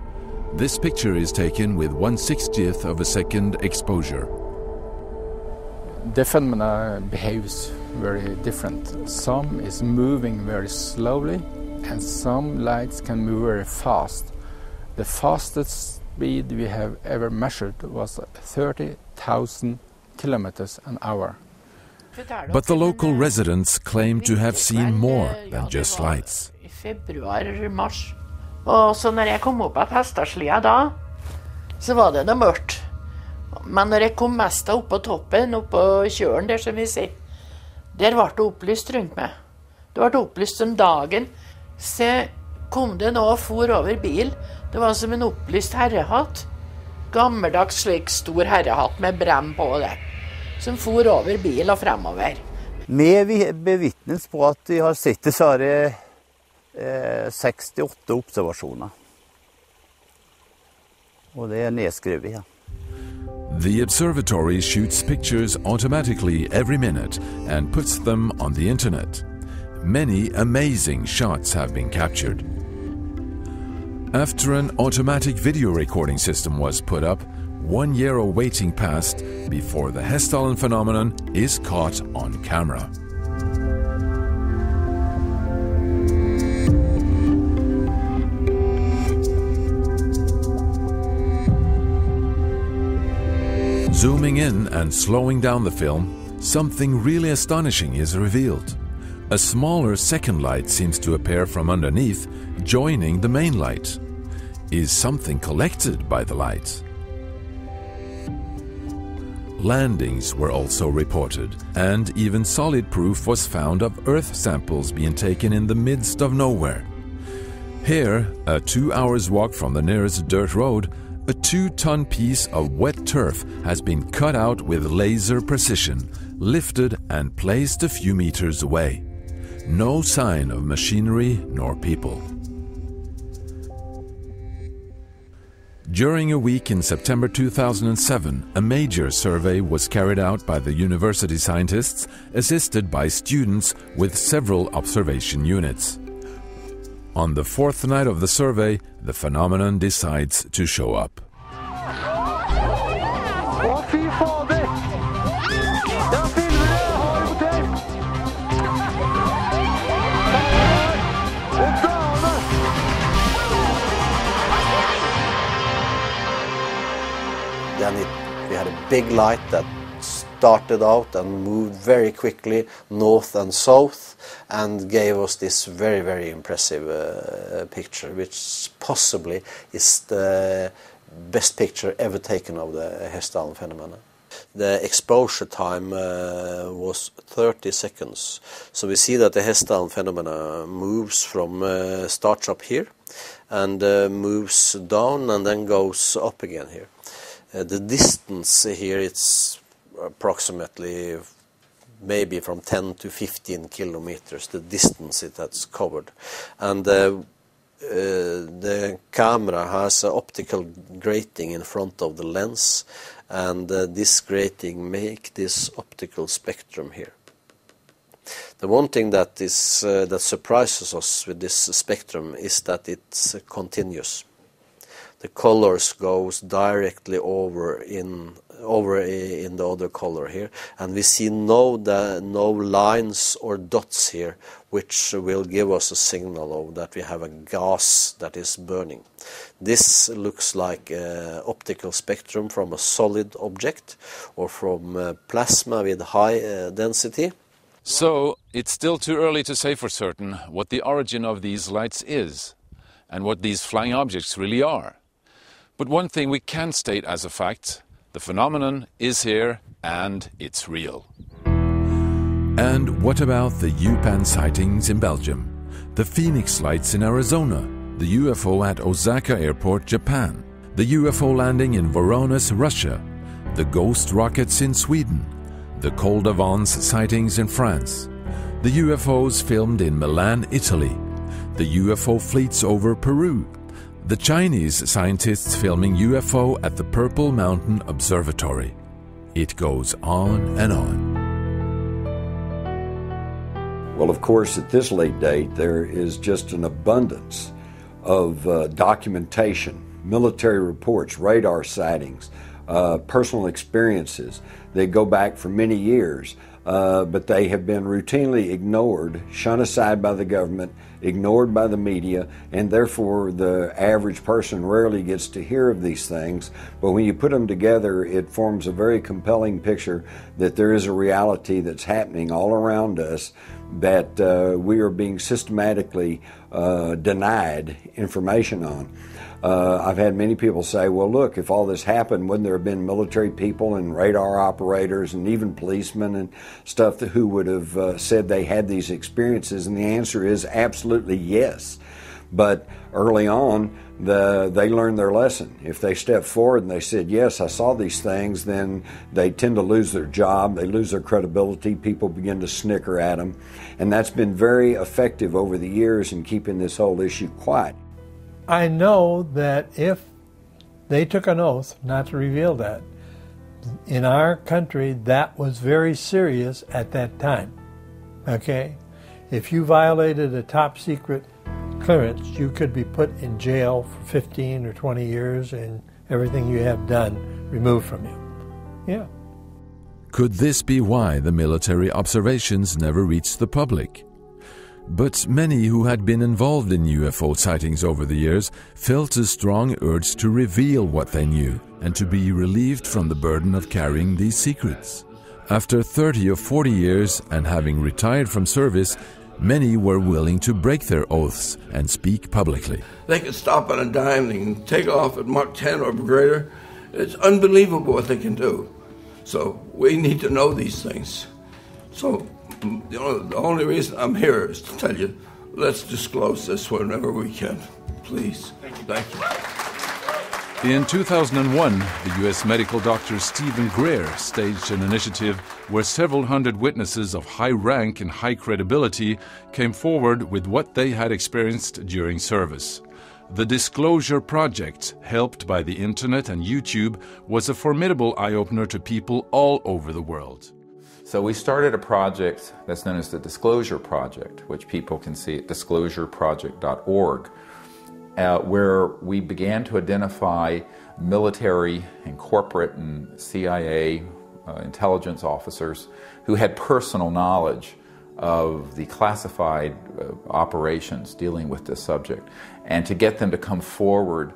This picture is taken with 1/60th of a second exposure. The phenomena behaves very different. Some is moving very slowly, and some lights can move very fast. The fastest speed we have ever measured was 30,000 kilometers an hour. But the local residents claim to have seen more than just lights. I februar-mars. Og så når jeg kom opp av hesteslia da, så var det mørkt. Men når jeg kom mest opp på toppen, opp på kjølen der som vi ser, der ble det opplyst rundt meg. Det ble opplyst om dagen. Så kom det nå og for over bil. Det var som en opplyst herrehatt. Gammeldags slik stor herrehatt med brem på det. Som for over bil og fremover. Vi bevitnes på at de har sett det, så er det 68 observasjoner. Og det er nedskrevet, ja. The observatory shoots pictures automatically every minute and puts them on the internet. Many amazing shots have been captured. After an automatic video recording system was put up, 1 year of waiting passed before the Hestdalen phenomenon is caught on camera. Zooming in and slowing down the film, something really astonishing is revealed. A smaller second light seems to appear from underneath, joining the main light. Is something collected by the light? Landings were also reported, and even solid proof was found of Earth samples being taken in the midst of nowhere. Here, a 2 hours walk from the nearest dirt road, a 2-ton piece of wet turf has been cut out with laser precision, lifted and placed a few meters away. No sign of machinery nor people. During a week in September 2007, a major survey was carried out by the university scientists, assisted by students with several observation units. On the fourth night of the survey, the phenomenon decides to show up. Then we had a big light that started out and moved very quickly north and south and gave us this very, very impressive picture, which possibly is the best picture ever taken of the Hestdalen phenomenon. The exposure time was 30 seconds. So we see that the Hestdalen phenomena moves from, starts up here and moves down and then goes up again here. The distance here, it's approximately maybe from 10 to 15 kilometers, the distance it has covered. And the camera has an optical grating in front of the lens, and this grating make this optical spectrum here. The one thing that is that surprises us with this spectrum is that it's continuous. The colors goes directly over in the other color here, and we see no lines or dots here, which will give us a signal of that we have a gas that is burning. This looks like an optical spectrum from a solid object or from plasma with high density. So, it's still too early to say for certain what the origin of these lights is and what these flying objects really are. But one thing we can state as a fact: the phenomenon is here and it's real. And what about the UPAN sightings in Belgium, the Phoenix lights in Arizona, the UFO at Osaka Airport, Japan, the UFO landing in Voronezh, Russia, the ghost rockets in Sweden, the Col d'Avance sightings in France, the UFOs filmed in Milan, Italy, the UFO fleets over Peru, the Chinese scientists filming UFO at the Purple Mountain Observatory. It goes on and on. Well, of course, at this late date, there is just an abundance of documentation, military reports, radar sightings, personal experiences. They go back for many years, but they have been routinely ignored, shunned aside by the government, ignored by the media, and therefore the average person rarely gets to hear of these things. But when you put them together, it forms a very compelling picture that there is a reality that's happening all around us, that we are being systematically denied information on. I've had many people say, well, look, if all this happened, wouldn't there have been military people and radar operators and even policemen and stuff who would have said they had these experiences? And the answer is absolutely yes. But early on, they learned their lesson. If they step forward and they said, yes, I saw these things, then they tend to lose their job, they lose their credibility, people begin to snicker at them. And that's been very effective over the years in keeping this whole issue quiet. I know that if they took an oath not to reveal that, in our country that was very serious at that time, okay? If you violated a top secret clearance, you could be put in jail for 15 or 20 years and everything you have done removed from you. Yeah. Could this be why the military observations never reached the public? But many who had been involved in UFO sightings over the years felt a strong urge to reveal what they knew and to be relieved from the burden of carrying these secrets. After 30 or 40 years and having retired from service, many were willing to break their oaths and speak publicly. They can stop on a dime, they can take off at Mach 10 or greater. It's unbelievable what they can do. So we need to know these things. So the only reason I'm here is to tell you, let's disclose this whenever we can. Please. Thank you. In 2001, the U.S. medical doctor Stephen Greer staged an initiative where several hundred witnesses of high rank and high credibility came forward with what they had experienced during service. The Disclosure Project, helped by the internet and YouTube, was a formidable eye-opener to people all over the world. So we started a project that's known as the Disclosure Project, which people can see at disclosureproject.org, where we began to identify military and corporate and CIA intelligence officers who had personal knowledge of the classified operations dealing with this subject, and to get them to come forward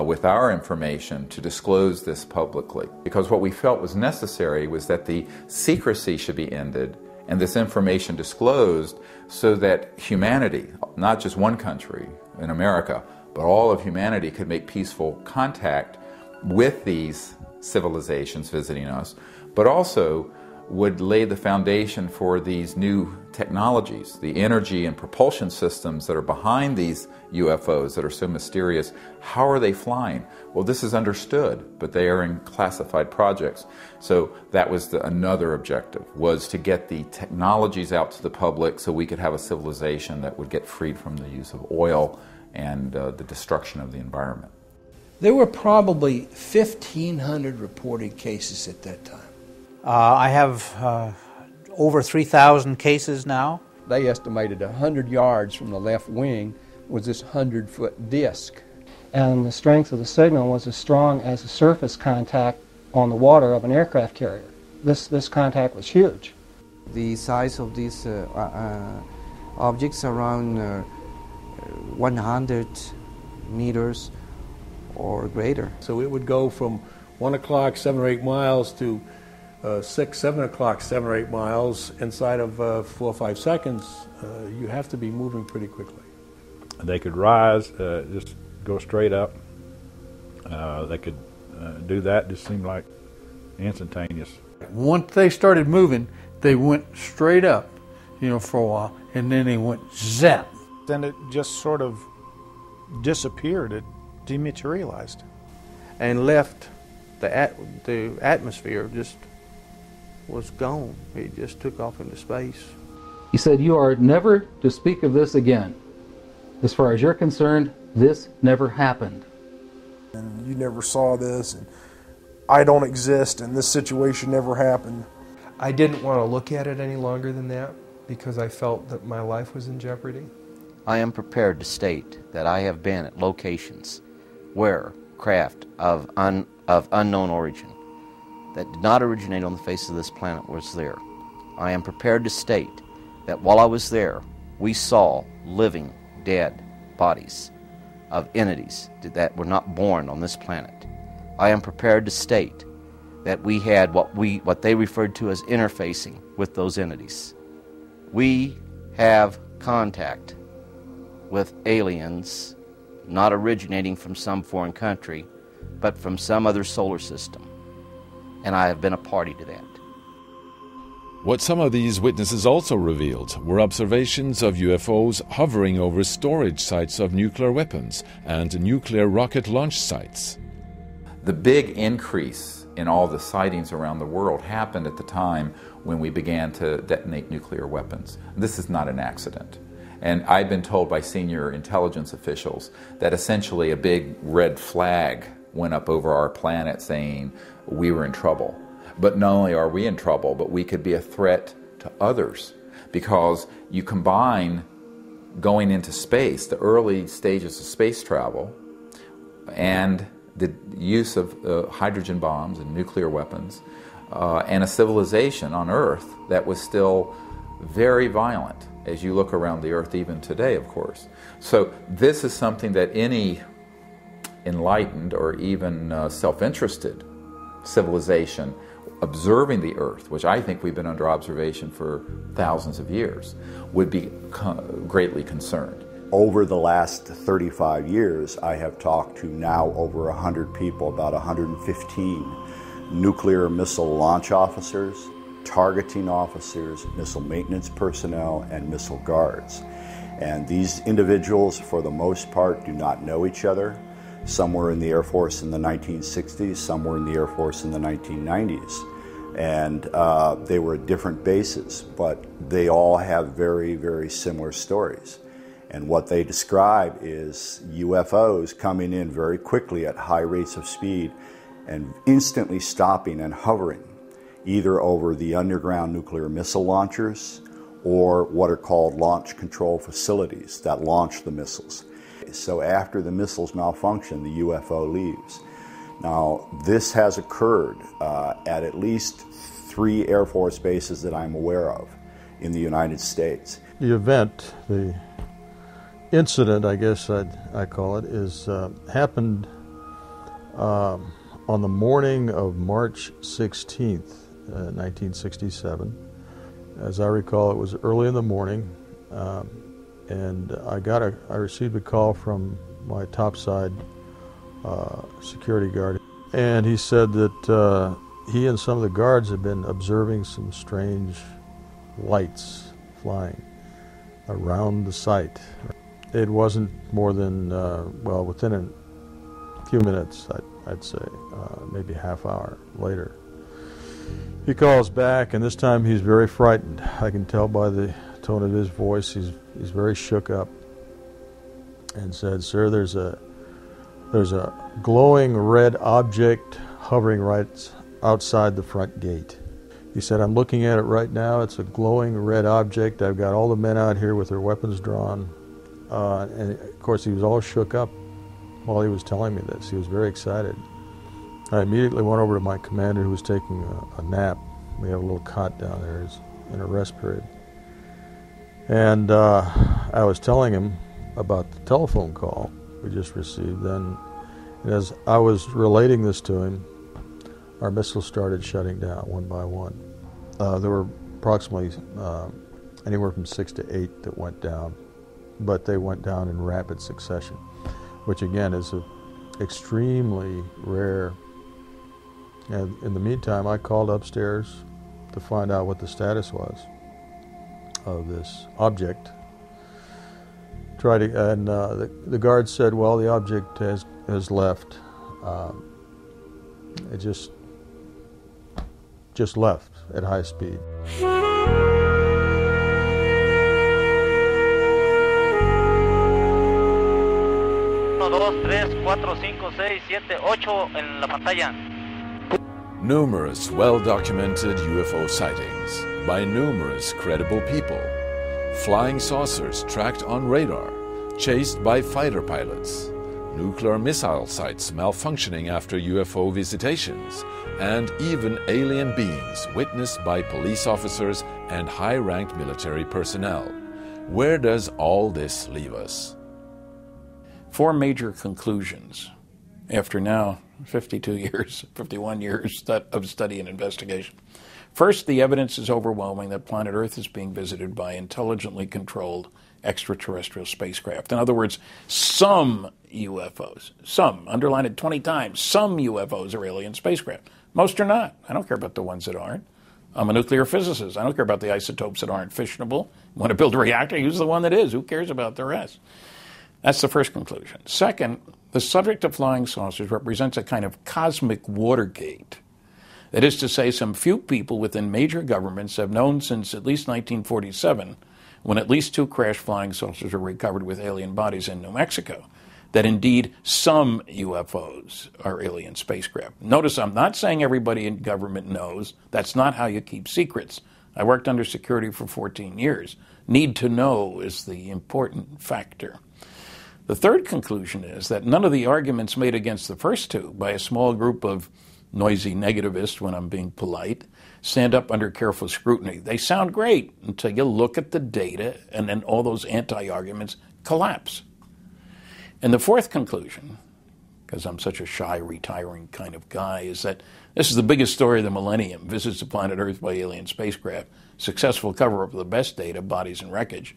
with our information to disclose this publicly. Because what we felt was necessary was that the secrecy should be ended and this information disclosed so that humanity, not just one country in America, but all of humanity could make peaceful contact with these civilizations visiting us, but also would lay the foundation for these new technologies, the energy and propulsion systems that are behind these UFOs that are so mysterious. How are they flying? Well, this is understood, but they are in classified projects. So that was another objective, was to get the technologies out to the public so we could have a civilization that would get freed from the use of oil and the destruction of the environment. There were probably 1,500 reported cases at that time. I have over 3,000 cases now. They estimated 100 yards from the left wing was this 100-foot disc. And the strength of the signal was as strong as the surface contact on the water of an aircraft carrier. This contact was huge. The size of these objects around 100 meters or greater. So it would go from 1 o'clock, 7 or 8 miles to 6, 7 o'clock, 7 or 8 miles inside of 4 or 5 seconds. You have to be moving pretty quickly. They could rise, just go straight up. They could do that, just seemed like instantaneous. Once they started moving, they went straight up, for a while, and then they went zap. Then it just sort of disappeared. It dematerialized. And left the atmosphere, just was gone. It just took off into space. He said, "You are never to speak of this again. As far as you're concerned, this never happened." And you never saw this, and I don't exist, and this situation never happened. I didn't want to look at it any longer than that because I felt that my life was in jeopardy. I am prepared to state that I have been at locations where craft of unknown origin that did not originate on the face of this planet was there. I am prepared to state that while I was there, we saw living, dead bodies of entities that were not born on this planet. I am prepared to state that we had what they referred to as interfacing with those entities. We have contact with aliens not originating from some foreign country, but from some other solar system. And I have been a party to that. What some of these witnesses also revealed were observations of UFOs hovering over storage sites of nuclear weapons and nuclear rocket launch sites. The big increase in all the sightings around the world happened at the time when we began to detonate nuclear weapons. This is not an accident. And I've been told by senior intelligence officials that essentially a big red flag went up over our planet saying we were in trouble. But not only are we in trouble, but we could be a threat to others, because you combine going into space, the early stages of space travel, and the use of hydrogen bombs and nuclear weapons, and a civilization on Earth that was still very violent, as you look around the Earth even today, of course. So this is something that any enlightened or even self-interested civilization observing the Earth, which I think we've been under observation for thousands of years, would be greatly concerned. Over the last 35 years, I have talked to now over 100 people, about 115 nuclear missile launch officers, targeting officers, missile maintenance personnel, and missile guards. And these individuals, for the most part, do not know each other. Some were in the Air Force in the 1960s, some were in the Air Force in the 1990s. And they were at different bases, but they all have very, very similar stories. And what they describe is UFOs coming in very quickly at high rates of speed and instantly stopping and hovering, either over the underground nuclear missile launchers or what are called launch control facilities that launch the missiles. So after the missiles malfunction, the UFO leaves. Now, this has occurred at least 3 Air Force bases that I'm aware of in the United States. The event, the incident, I guess I call it, is happened on the morning of March 16th, 1967. As I recall, it was early in the morning, and I received a call from my topside security guard, and he said that he and some of the guards had been observing some strange lights flying around the site. It wasn't more than, within a few minutes, I'd say, maybe a half hour later. He calls back, and this time he's very frightened. I can tell by the tone of his voice, he's very shook up. and said, "Sir, there's a glowing red object hovering right outside the front gate." He said, "I'm looking at it right now. It's a glowing red object. I've got all the men out here with their weapons drawn." And of course, he was all shook up while he was telling me this. He was very excited. I immediately went over to my commander, who was taking a nap. We have a little cot down there. He's in a rest period. And I was telling him about the telephone call we just received. Then, as I was relating this to him, our missiles started shutting down one by one. There were approximately anywhere from 6 to 8 that went down, but they went down in rapid succession, which again is extremely rare. And in the meantime, I called upstairs to find out what the status was of this object. The guard said, "Well, the object has left. It just left at high speed." 1, 2, 3, 4, 5, 6, 7, 8 en la pantalla. Numerous well-documented UFO sightings by numerous credible people. Flying saucers tracked on radar, chased by fighter pilots. Nuclear missile sites malfunctioning after UFO visitations, and even alien beings witnessed by police officers and high-ranked military personnel. Where does all this leave us? 4 major conclusions after now 51 years of study and investigation. First, the evidence is overwhelming that planet Earth is being visited by intelligently controlled extraterrestrial spacecraft. In other words, some UFOs, underline it 20 times, some UFOs are alien spacecraft. Most are not. I don't care about the ones that aren't. I'm a nuclear physicist. I don't care about the isotopes that aren't fissionable. You want to build a reactor, use the one that is. Who cares about the rest? That's the first conclusion. Second, the subject of flying saucers represents a kind of cosmic Watergate. That is to say, some few people within major governments have known since at least 1947, when at least 2 crashed flying saucers were recovered with alien bodies in New Mexico, that indeed some UFOs are alien spacecraft. Notice I'm not saying everybody in government knows. That's not how you keep secrets. I worked under security for 14 years. Need to know is the important factor. The third conclusion is that none of the arguments made against the first 2 by a small group of noisy negativists, when I'm being polite, stand up under careful scrutiny. They sound great until you look at the data, and then all those anti-arguments collapse. And the fourth conclusion, because I'm such a shy, retiring kind of guy, is that this is the biggest story of the millennium. Visits to planet Earth by alien spacecraft. Successful cover-up of the best data, bodies and wreckage,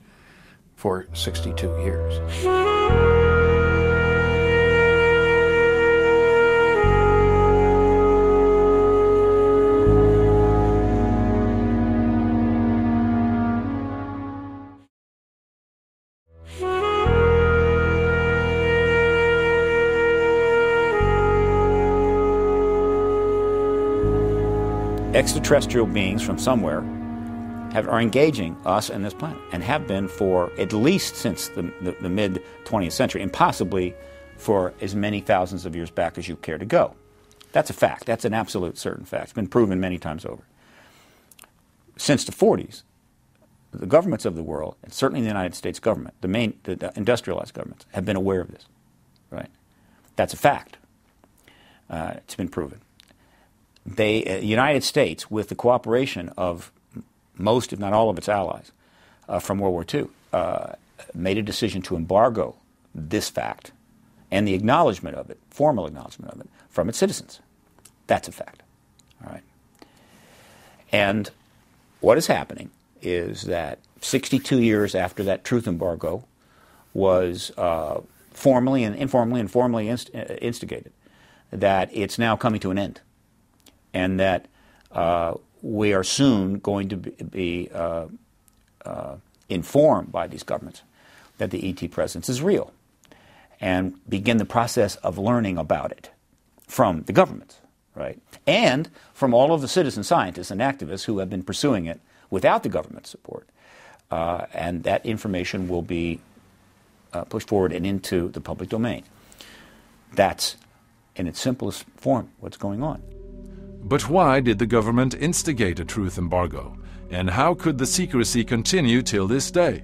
for 62 years. Extraterrestrial beings from somewhere are engaging us and this planet, and have been for at least since the mid-20th century, and possibly for as many thousands of years back as you care to go. That's a fact. That's an absolute certain fact. It's been proven many times over. Since the 40s, the governments of the world, and certainly the United States government, the industrialized governments, have been aware of this. Right? That's a fact. It's been proven. The United States, with the cooperation of most, if not all, of its allies from World War II, made a decision to embargo this fact and the acknowledgement of it, formal acknowledgement of it, from its citizens. That's a fact. All right. And what is happening is that 62 years after that truth embargo was formally and informally and formally instigated, that it's now coming to an end, and that we are soon going to be informed by these governments that the ET presence is real, and begin the process of learning about it from the governments, right? And from all of the citizen scientists and activists who have been pursuing it without the government support. And that information will be pushed forward and into the public domain. That's, in its simplest form, what's going on. But why did the government instigate a truth embargo? And how could the secrecy continue till this day?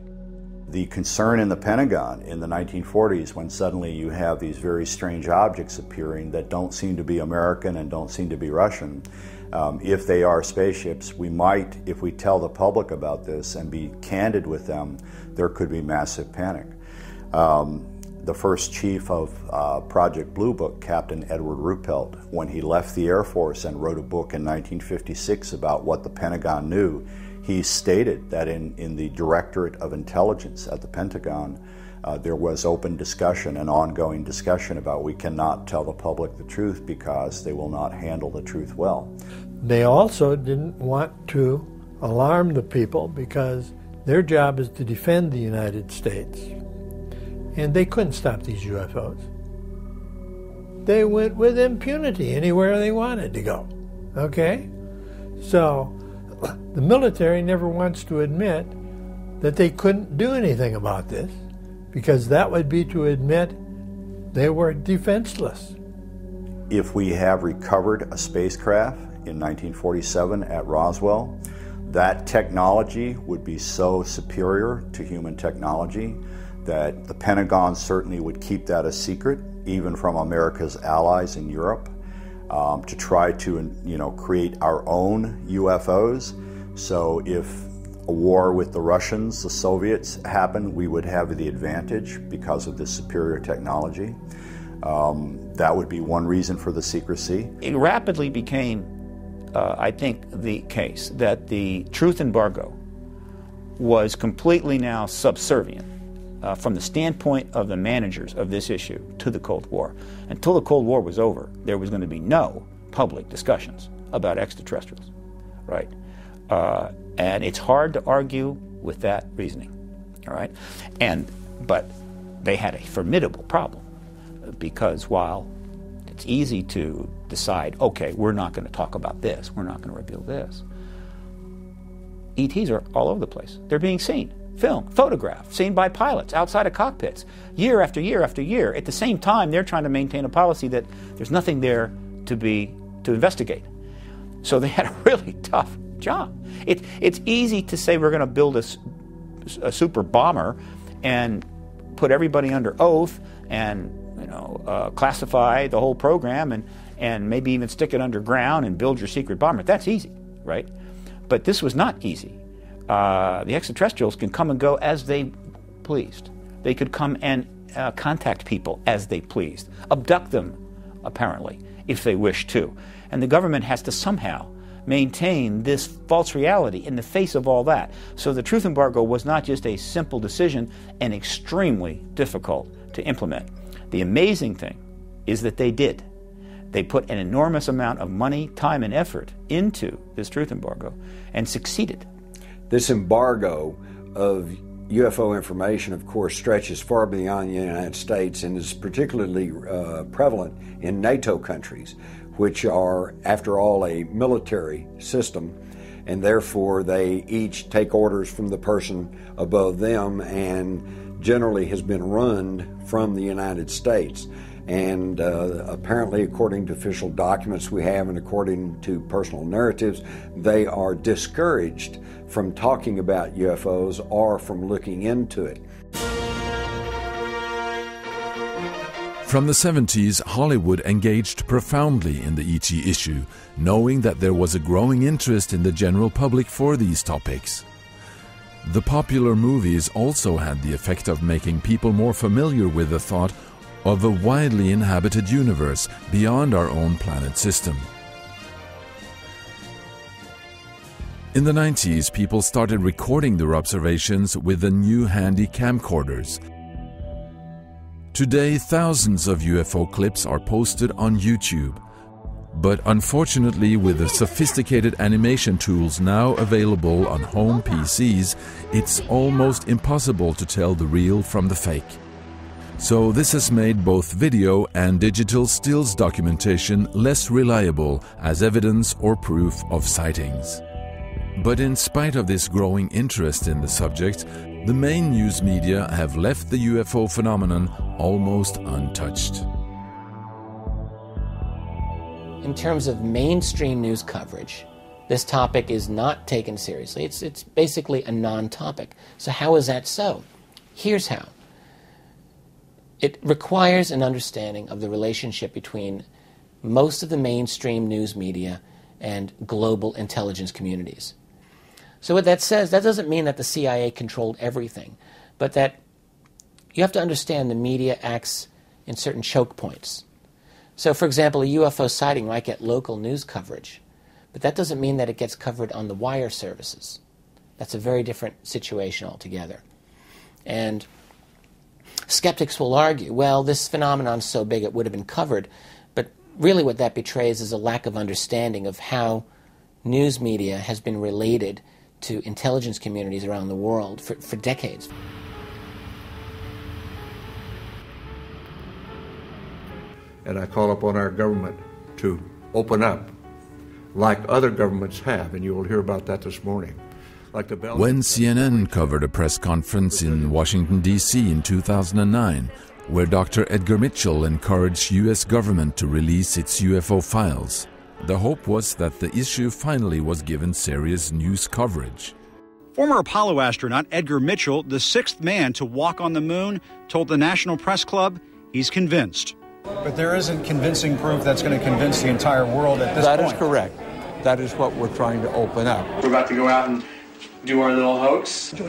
The concern in the Pentagon in the 1940s, when suddenly you have these very strange objects appearing that don't seem to be American and don't seem to be Russian, if they are spaceships, we might, if we tell the public about this and be candid with them, there could be massive panic. The first chief of Project Blue Book, Captain Edward Ruppelt, when he left the Air Force and wrote a book in 1956 about what the Pentagon knew, he stated that in the Directorate of Intelligence at the Pentagon, there was open discussion and ongoing discussion about we cannot tell the public the truth because they will not handle the truth well. They also didn't want to alarm the people because their job is to defend the United States. And they couldn't stop these UFOs. They went with impunity anywhere they wanted to go, okay? So the military never wants to admit that they couldn't do anything about this because that would be to admit they were defenseless. If we have recovered a spacecraft in 1947 at Roswell, that technology would be so superior to human technology that the Pentagon certainly would keep that a secret, even from America's allies in Europe, to try to create our own UFOs. So if a war with the Russians, the Soviets happened, we would have the advantage because of this superior technology. That would be one reason for the secrecy. It rapidly became, I think, the case that the truth embargo was completely now subservient from the standpoint of the managers of this issue to the Cold War. Until the Cold War was over, there was going to be no public discussions about extraterrestrials, right? And it's hard to argue with that reasoning, all right? But they had a formidable problem because while it's easy to decide, okay, we're not going to talk about this, we're not going to reveal this, ETs are all over the place. They're being seen. Filmed, photographed, seen by pilots outside of cockpits, year after year after year. At the same time, they're trying to maintain a policy that there's nothing there to investigate. So they had a really tough job. It's easy to say we're going to build a super bomber and put everybody under oath and classify the whole program and maybe even stick it underground and build your secret bomber. That's easy, right? But this was not easy. The extraterrestrials can come and go as they pleased. They could come and contact people as they pleased, abduct them, apparently, if they wish to. And the government has to somehow maintain this false reality in the face of all that. So the truth embargo was not just a simple decision and extremely difficult to implement. The amazing thing is that they did. They put an enormous amount of money, time, and effort into this truth embargo and succeeded. This embargo of UFO information, of course, stretches far beyond the United States and is particularly prevalent in NATO countries, which are, after all, a military system, and therefore they each take orders from the person above them and generally has been run from the United States. And apparently, according to official documents we have and according to personal narratives, they are discouraged from talking about UFOs or from looking into it. From the 70s, Hollywood engaged profoundly in the ET issue, knowing that there was a growing interest in the general public for these topics. The popular movies also had the effect of making people more familiar with the thought of a widely inhabited universe beyond our own planet system. In the 90s, people started recording their observations with the new handy camcorders. Today, thousands of UFO clips are posted on YouTube. But unfortunately, with the sophisticated animation tools now available on home PCs, it's almost impossible to tell the real from the fake. So this has made both video and digital stills documentation less reliable as evidence or proof of sightings. But in spite of this growing interest in the subject, The main news media have left the UFO phenomenon almost untouched. In terms of mainstream news coverage, this topic is not taken seriously. It's basically a non-topic. So how is that so? Here's how. It requires an understanding of the relationship between most of the mainstream news media and global intelligence communities. So what that says, that doesn't mean that the CIA controlled everything, but that you have to understand the media acts in certain choke points. So, for example, a UFO sighting might get local news coverage, but that doesn't mean that it gets covered on the wire services. That's a very different situation altogether. And skeptics will argue, well, this phenomenon's so big it would have been covered, but really what that betrays is a lack of understanding of how news media has been related to intelligence communities around the world for decades. And I call upon our government to open up like other governments have, and you will hear about that this morning. Like the When CNN covered a press conference in Washington, D.C. in 2009, where Dr. Edgar Mitchell encouraged U.S. government to release its UFO files, the hope was that the issue finally was given serious news coverage. Former Apollo astronaut Edgar Mitchell, the sixth man to walk on the moon, told the National Press Club he's convinced. But there isn't convincing proof that's going to convince the entire world at this point. That is correct. That is what we're trying to open up. We're about to go out and do our little hoax. But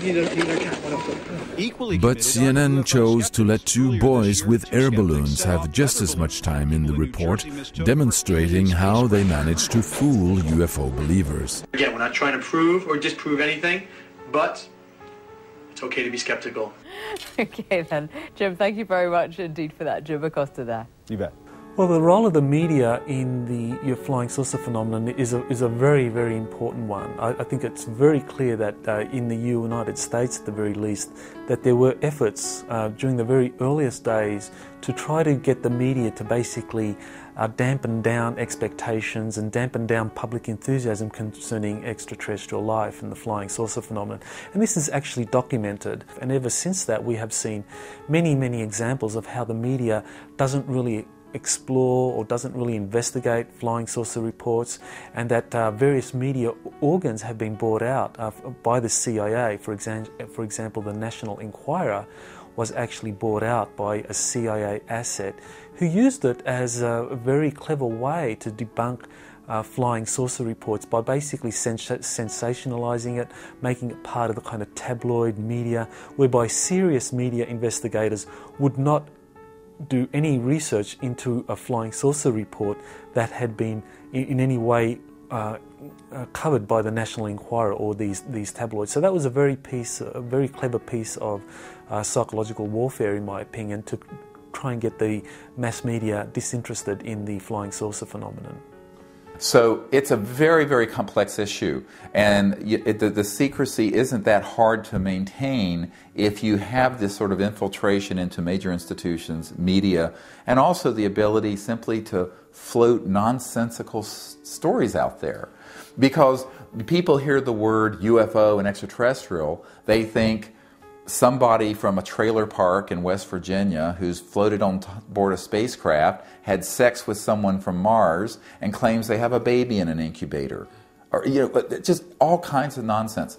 CNN chose to let two boys with air balloons have just as much time in the report, demonstrating how they managed to fool UFO believers. Again, we're not trying to prove or disprove anything, but it's okay to be skeptical. Okay then. Jim, thank you very much indeed for that. Jim Acosta there. You bet. Well, the role of the media in the flying saucer phenomenon is a very, very important one. I think it's very clear that in the United States, at the very least, that there were efforts during the very earliest days to try to get the media to basically dampen down expectations and dampen down public enthusiasm concerning extraterrestrial life and the flying saucer phenomenon. And this is actually documented. And ever since that, we have seen many, many examples of how the media doesn't really explore or doesn't really investigate flying saucer reports, and that various media organs have been bought out by the CIA. For example, the National Enquirer was actually bought out by a CIA asset who used it as a very clever way to debunk flying saucer reports by basically sensationalizing it, making it part of the kind of tabloid media, whereby serious media investigators would not do any research into a flying saucer report that had been in any way covered by the National Enquirer or these tabloids. So that was a very clever piece of psychological warfare, in my opinion, to try and get the mass media disinterested in the flying saucer phenomenon. So it's a very, very complex issue, and the secrecy isn't that hard to maintain if you have this sort of infiltration into major institutions, media, and also the ability simply to float nonsensical stories out there. Because people hear the word UFO and extraterrestrial, they think somebody from a trailer park in West Virginia who's floated on board a spacecraft had sex with someone from Mars and claims they have a baby in an incubator. Or, just all kinds of nonsense.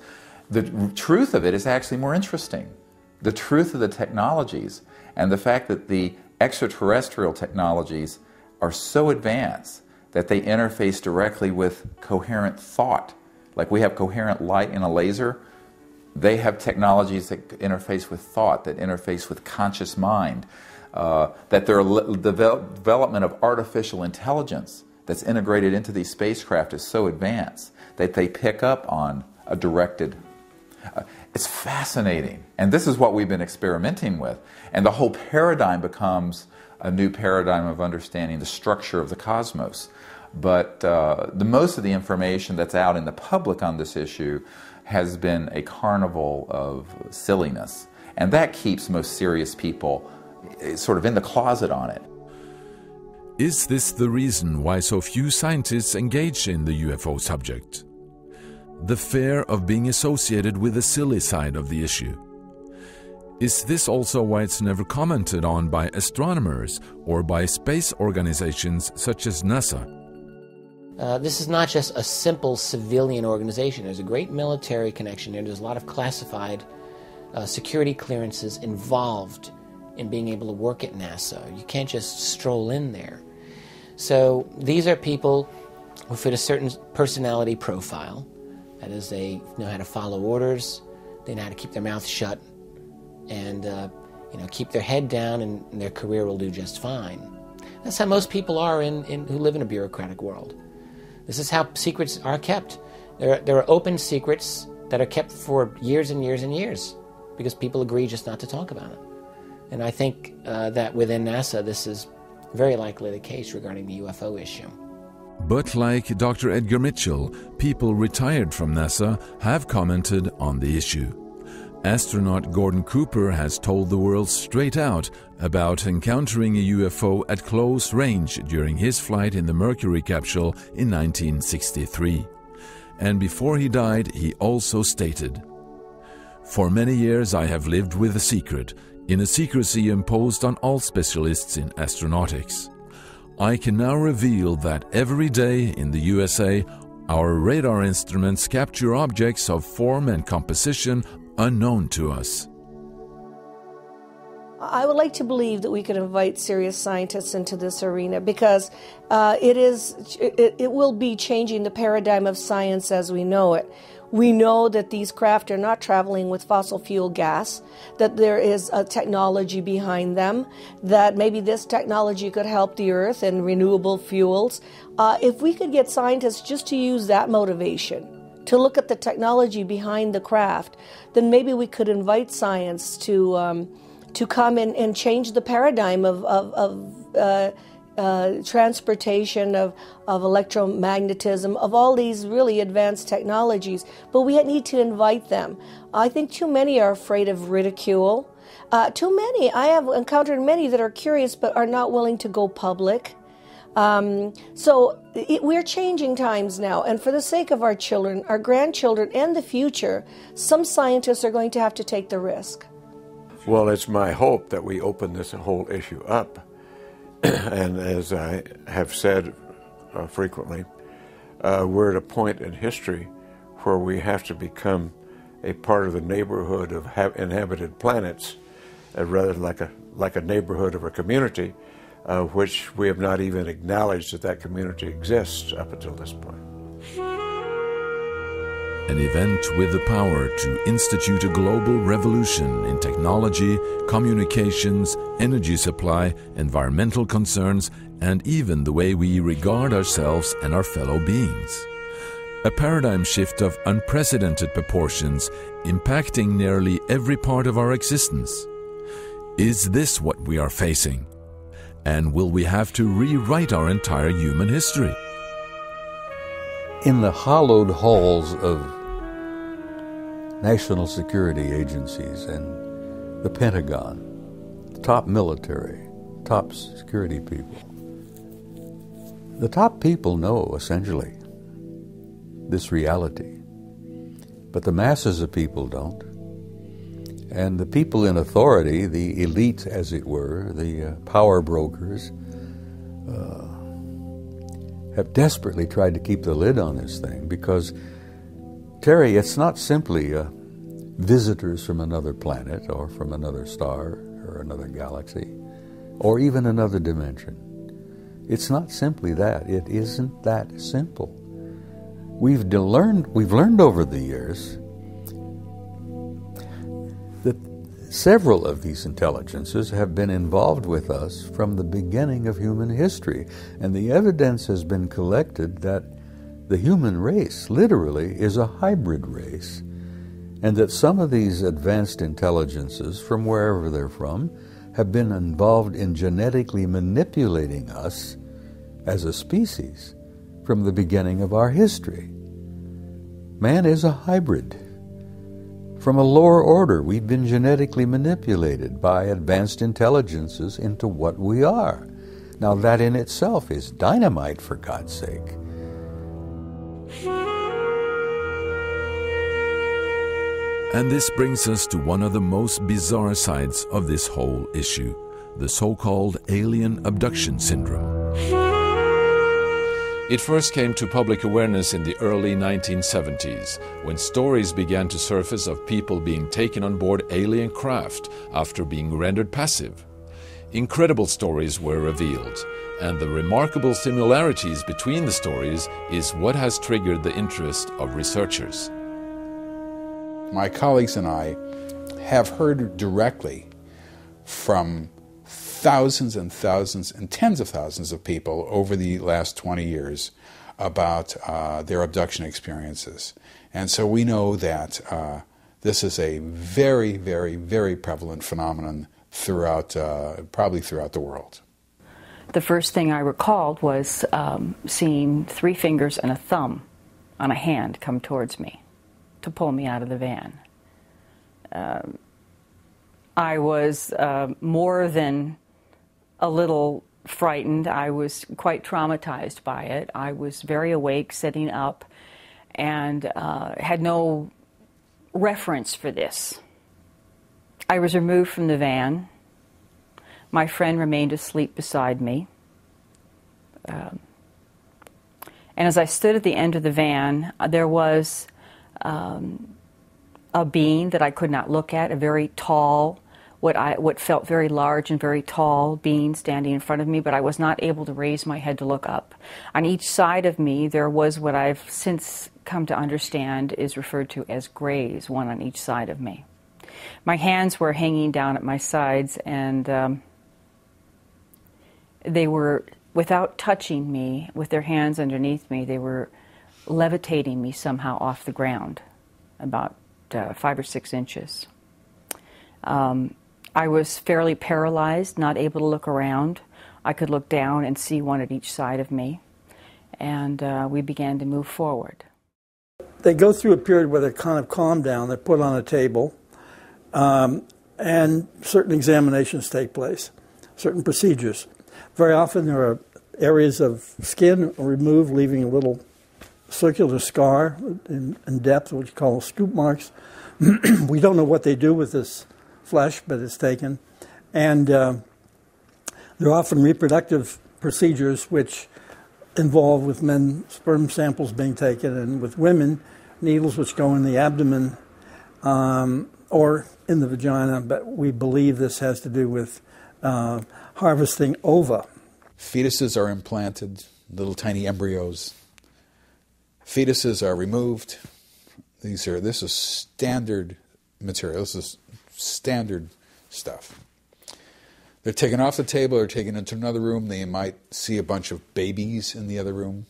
The truth of it is actually more interesting. The truth of the technologies and the fact that the extraterrestrial technologies are so advanced that they interface directly with coherent thought. Like we have coherent light in a laser, they have technologies that interface with thought, that interface with conscious mind, that their development of artificial intelligence that's integrated into these spacecraft is so advanced that they pick up on a directed. It's fascinating. And this is what we've been experimenting with. And the whole paradigm becomes a new paradigm of understanding the structure of the cosmos. But most of the information that's out in the public on this issue has been a carnival of silliness. And that keeps most serious people sort of in the closet on it. Is this the reason why so few scientists engage in the UFO subject? The fear of being associated with the silly side of the issue, Is this also why it's never commented on by astronomers or by space organizations such as NASA? This is not just a simple civilian organization. There's a great military connection there. There's a lot of classified security clearances involved in being able to work at NASA. You can't just stroll in there. So these are people who fit a certain personality profile. That is, they know how to follow orders, they know how to keep their mouth shut, and keep their head down, and their career will do just fine. That's how most people are who live in a bureaucratic world. This is how secrets are kept. There are open secrets that are kept for years and years and years because people agree just not to talk about it. And I think that within NASA, this is very likely the case regarding the UFO issue. But like Dr. Edgar Mitchell, people retired from NASA have commented on the issue. Astronaut Gordon Cooper has told the world straight out about encountering a UFO at close range during his flight in the Mercury capsule in 1963. And before he died, he also stated, "For many years I have lived with a secret, in a secrecy imposed on all specialists in astronautics. I can now reveal that every day in the USA, our radar instruments capture objects of form and composition unknown to us." I would like to believe that we could invite serious scientists into this arena because it will be changing the paradigm of science as we know it. We know that these craft are not traveling with fossil fuel gas, that there is a technology behind them, that maybe this technology could help the Earth and renewable fuels. If we could get scientists just to use that motivation, to look at the technology behind the craft, then maybe we could invite science to come in and change the paradigm of transportation, of electromagnetism, of all these really advanced technologies. But we need to invite them. I think too many are afraid of ridicule. Too many. I have encountered many that are curious but are not willing to go public. We're changing times now, and for the sake of our children, our grandchildren, and the future, some scientists are going to have to take the risk. Well, it's my hope that we open this whole issue up. And as I have said frequently, we're at a point in history where we have to become a part of the neighborhood of inhabited planets, rather than like a neighborhood of a community, which we have not even acknowledged that community exists up until this point. An event with the power to institute a global revolution in technology, communications, energy supply, environmental concerns, and even the way we regard ourselves and our fellow beings. A paradigm shift of unprecedented proportions, impacting nearly every part of our existence. Is this what we are facing? And will we have to rewrite our entire human history? In the hallowed halls of national security agencies and the Pentagon, top military, top security people, the top people know, essentially, this reality. But the masses of people don't. And the people in authority, the elite, as it were, the power brokers, have desperately tried to keep the lid on this thing because, Terry, it's not simply visitors from another planet or from another star or another galaxy or even another dimension. It's not simply that. It isn't that simple. We've learned over the years that several of these intelligences have been involved with us from the beginning of human history, and the evidence has been collected that the human race literally is a hybrid race, and that some of these advanced intelligences, from wherever they're from, have been involved in genetically manipulating us as a species from the beginning of our history. Man is a hybrid. From a lower order, we've been genetically manipulated by advanced intelligences into what we are. Now that in itself is dynamite, for God's sake. And this brings us to one of the most bizarre sides of this whole issue, the so-called alien abduction syndrome. It first came to public awareness in the early 1970s, when stories began to surface of people being taken on board alien craft after being rendered passive. Incredible stories were revealed, and the remarkable similarities between the stories is what has triggered the interest of researchers. My colleagues and I have heard directly from thousands and thousands and tens of thousands of people over the last 20 years about their abduction experiences. And so we know that this is a very, very, very prevalent phenomenon throughout, probably throughout the world. The first thing I recalled was seeing 3 fingers and a thumb on a hand come towards me to pull me out of the van. I was more than a little frightened. I was quite traumatized by it. I was very awake, sitting up, and had no reference for this. I was removed from the van. My friend remained asleep beside me. And as I stood at the end of the van, there was a being that I could not look at, a very tall, what felt very large and very tall being standing in front of me, but I was not able to raise my head to look up. On each side of me, there was what I've since come to understand is referred to as grays, one on each side of me. My hands were hanging down at my sides, and they were, without touching me, with their hands underneath me, they were levitating me somehow off the ground, about 5 or 6 inches. I was fairly paralyzed, not able to look around. I could look down and see one at each side of me, and we began to move forward. They go through a period where they're kind of calmed down, they're put on a table, and certain examinations take place, certain procedures. Very often there are areas of skin removed, leaving a little circular scar in depth, which you call scoop marks. We don't know what they do with this flesh, but it's taken. And there are often reproductive procedures which involve, with men, sperm samples being taken, and with women, needles which go in the abdomen or in the vagina, but we believe this has to do with harvesting ova. Fetuses are implanted, little tiny embryos. Fetuses are removed. This is standard material. This is standard stuff. They're taken off the table or taken into another room. They might see a bunch of babies in the other room.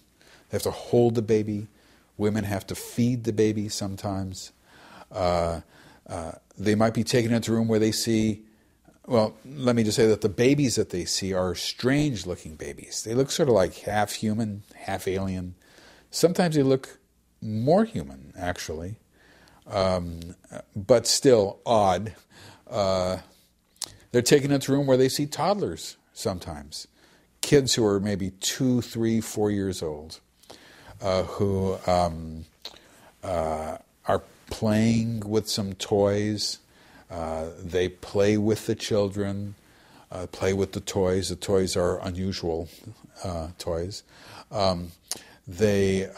They have to hold the baby. Women have to feed the baby sometimes. They might be taken into a room where they see, well, let me just say that the babies that they see are strange-looking babies. They look sort of like half human, half alien. Sometimes they look more human, actually, but still odd. They're taken into a room where they see toddlers sometimes, kids who are maybe 2, 3, 4 years old, who are playing with some toys. They play with the children, play with the toys. The toys are unusual toys. They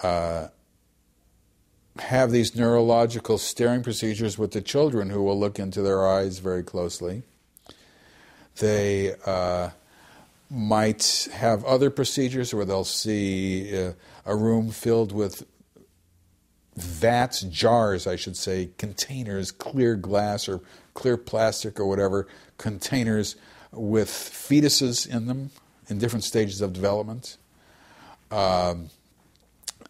have these neurological staring procedures with the children, who will look into their eyes very closely. They might have other procedures where they'll see a room filled with vats, jars, I should say, containers, clear glass or clear plastic or whatever, containers with fetuses in them in different stages of development.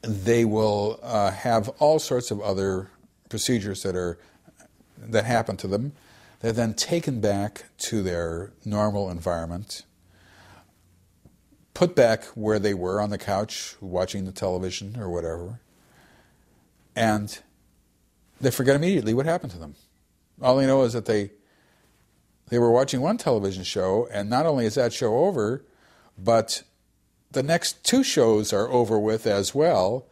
They will have all sorts of other procedures that happen to them. They're then taken back to their normal environment, put back where they were on the couch watching the television or whatever, and they forget immediately what happened to them. All they know is that they were watching one television show, and not only is that show over, but the next 2 shows are over with as well,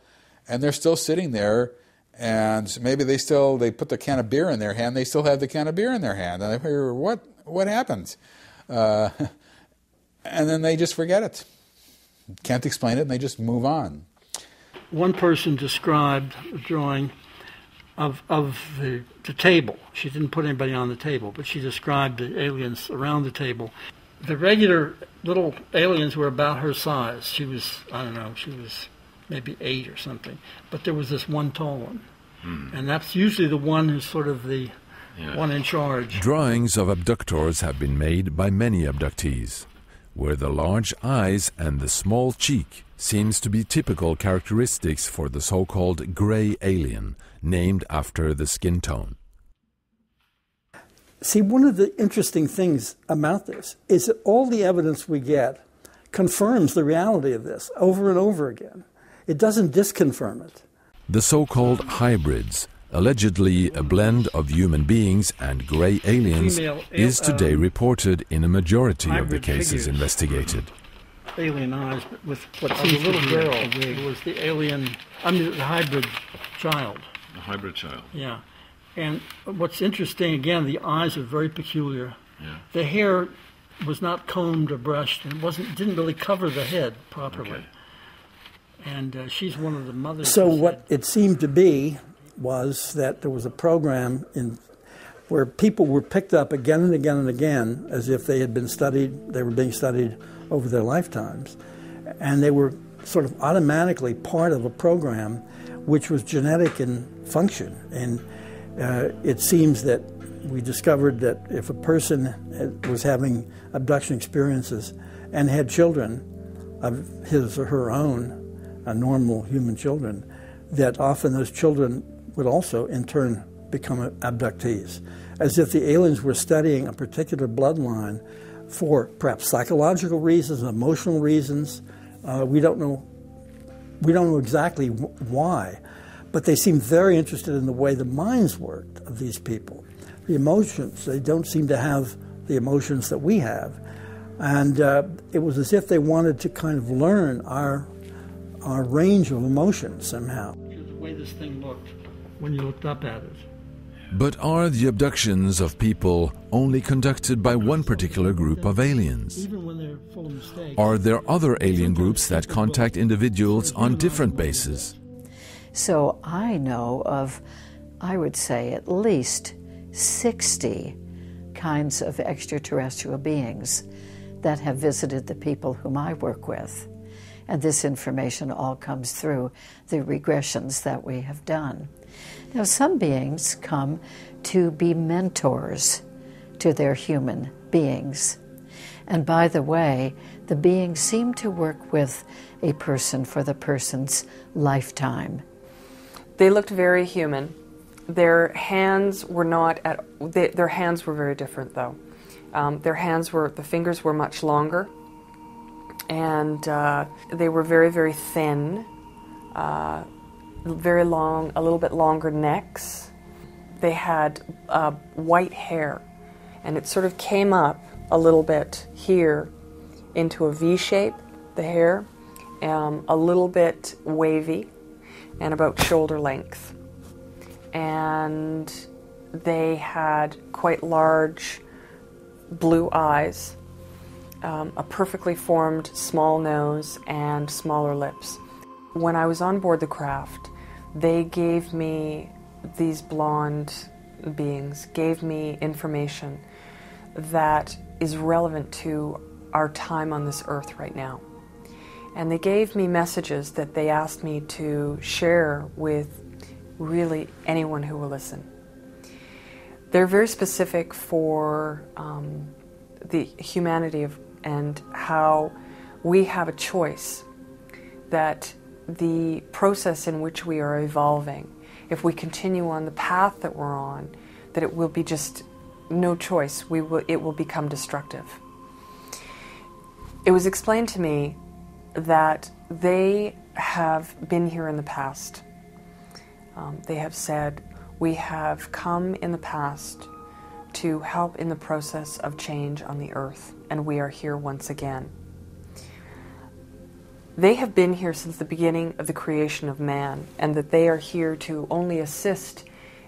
and they're still sitting there, And maybe they put the can of beer in their hand, they still have the can of beer in their hand. And I figure, what happened? And then they just forget it. Can't explain it, and they just move on. One person described a drawing of the table. She didn't put anybody on the table, but she described the aliens around the table. The regular little aliens were about her size. She was, I don't know, she was maybe 8 or something. But there was this one tall one. And that's usually the one who's sort of the one in charge. Drawings of abductors have been made by many abductees, where the large eyes and the small cheek seems to be typical characteristics for the so-called gray alien, named after the skin tone. See, one of the interesting things about this is that all the evidence we get confirms the reality of this over and over again. It doesn't disconfirm it. The so-called hybrids, allegedly a blend of human beings and gray aliens, is today reported in a majority of the cases investigated. Alien eyes, but with what seems a little girl. It was the alien, the hybrid child. The hybrid child. Yeah. And what's interesting, again, the eyes are very peculiar. Yeah. The hair was not combed or brushed, and didn't really cover the head properly. Okay. And she's one of the mothers. So what it seemed to be was that there was a program where people were picked up again and again and again as if they had been studied, they were being studied over their lifetimes. And they were sort of automatically part of a program which was genetic in function. And it seems that we discovered that if a person was having abduction experiences and had children of his or her own, normal human children, that often those children would also in turn become abductees, as if the aliens were studying a particular bloodline for perhaps psychological reasons, emotional reasons. We don't know exactly why, but they seem very interested in the way the minds worked of these people. The emotions, they don't seem to have the emotions that we have. And it was as if they wanted to kind of learn our range of emotions somehow. The way this thing looked when you looked up at it. But are the abductions of people only conducted by one particular group of aliens? Even when they're full of mistakes. Are there other alien groups that contact individuals on different bases? So I know of, I would say, at least 60 kinds of extraterrestrial beings that have visited the people whom I work with. And this information all comes through the regressions that we have done. Now, some beings come to be mentors to their human beings. And by the way, the beings seem to work with a person for the person's lifetime. They looked very human. Their hands were not their hands were very different, though. The fingers were much longer. And they were very, very thin, very long, a little bit longer necks. They had white hair, and it sort of came up a little bit here into a V shape, the hair, a little bit wavy, and about shoulder length. And they had quite large blue eyes, a perfectly formed small nose and smaller lips. When I was on board the craft, they gave me, these blonde beings, gave me information that is relevant to our time on this earth right now. And they gave me messages that they asked me to share with really anyone who will listen. They're very specific for the humanity and how we have a choice, that the process in which we are evolving, if we continue on the path that we're on, that it will be just no choice, it will become destructive. It was explained to me that they have been here in the past. They have said, we have come in the past to help in the process of change on the earth, and we are here once again. They have been here since the beginning of the creation of man, and that they are here to only assist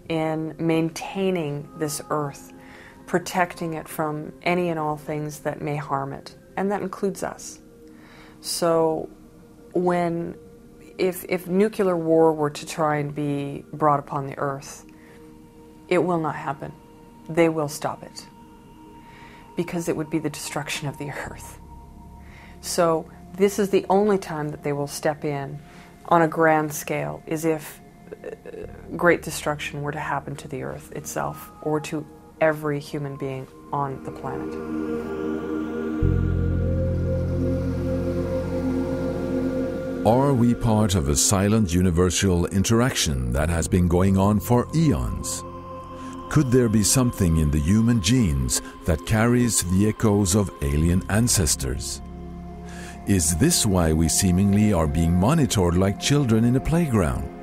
in maintaining this earth, protecting it from any and all things that may harm it, and that includes us. So if nuclear war were to try and be brought upon the earth, it will not happen. They will stop it, because it would be the destruction of the earth. So this is the only time that they will step in on a grand scale, is if great destruction were to happen to the earth itself, or to every human being on the planet. Are we part of a silent universal interaction that has been going on for eons? Could there be something in the human genes that carries the echoes of alien ancestors? Is this why we seemingly are being monitored like children in a playground?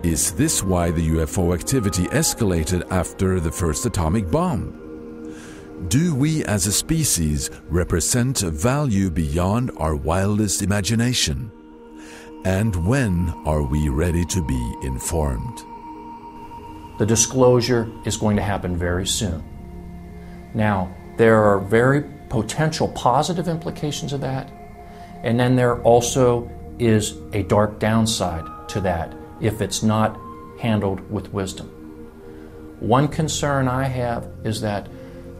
Is this why the UFO activity escalated after the first atomic bomb? Do we as a species represent a value beyond our wildest imagination? And when are we ready to be informed? The disclosure is going to happen very soon. Now, there are very potential positive implications of that, and then there also is a dark downside to that if it's not handled with wisdom. One concern I have is that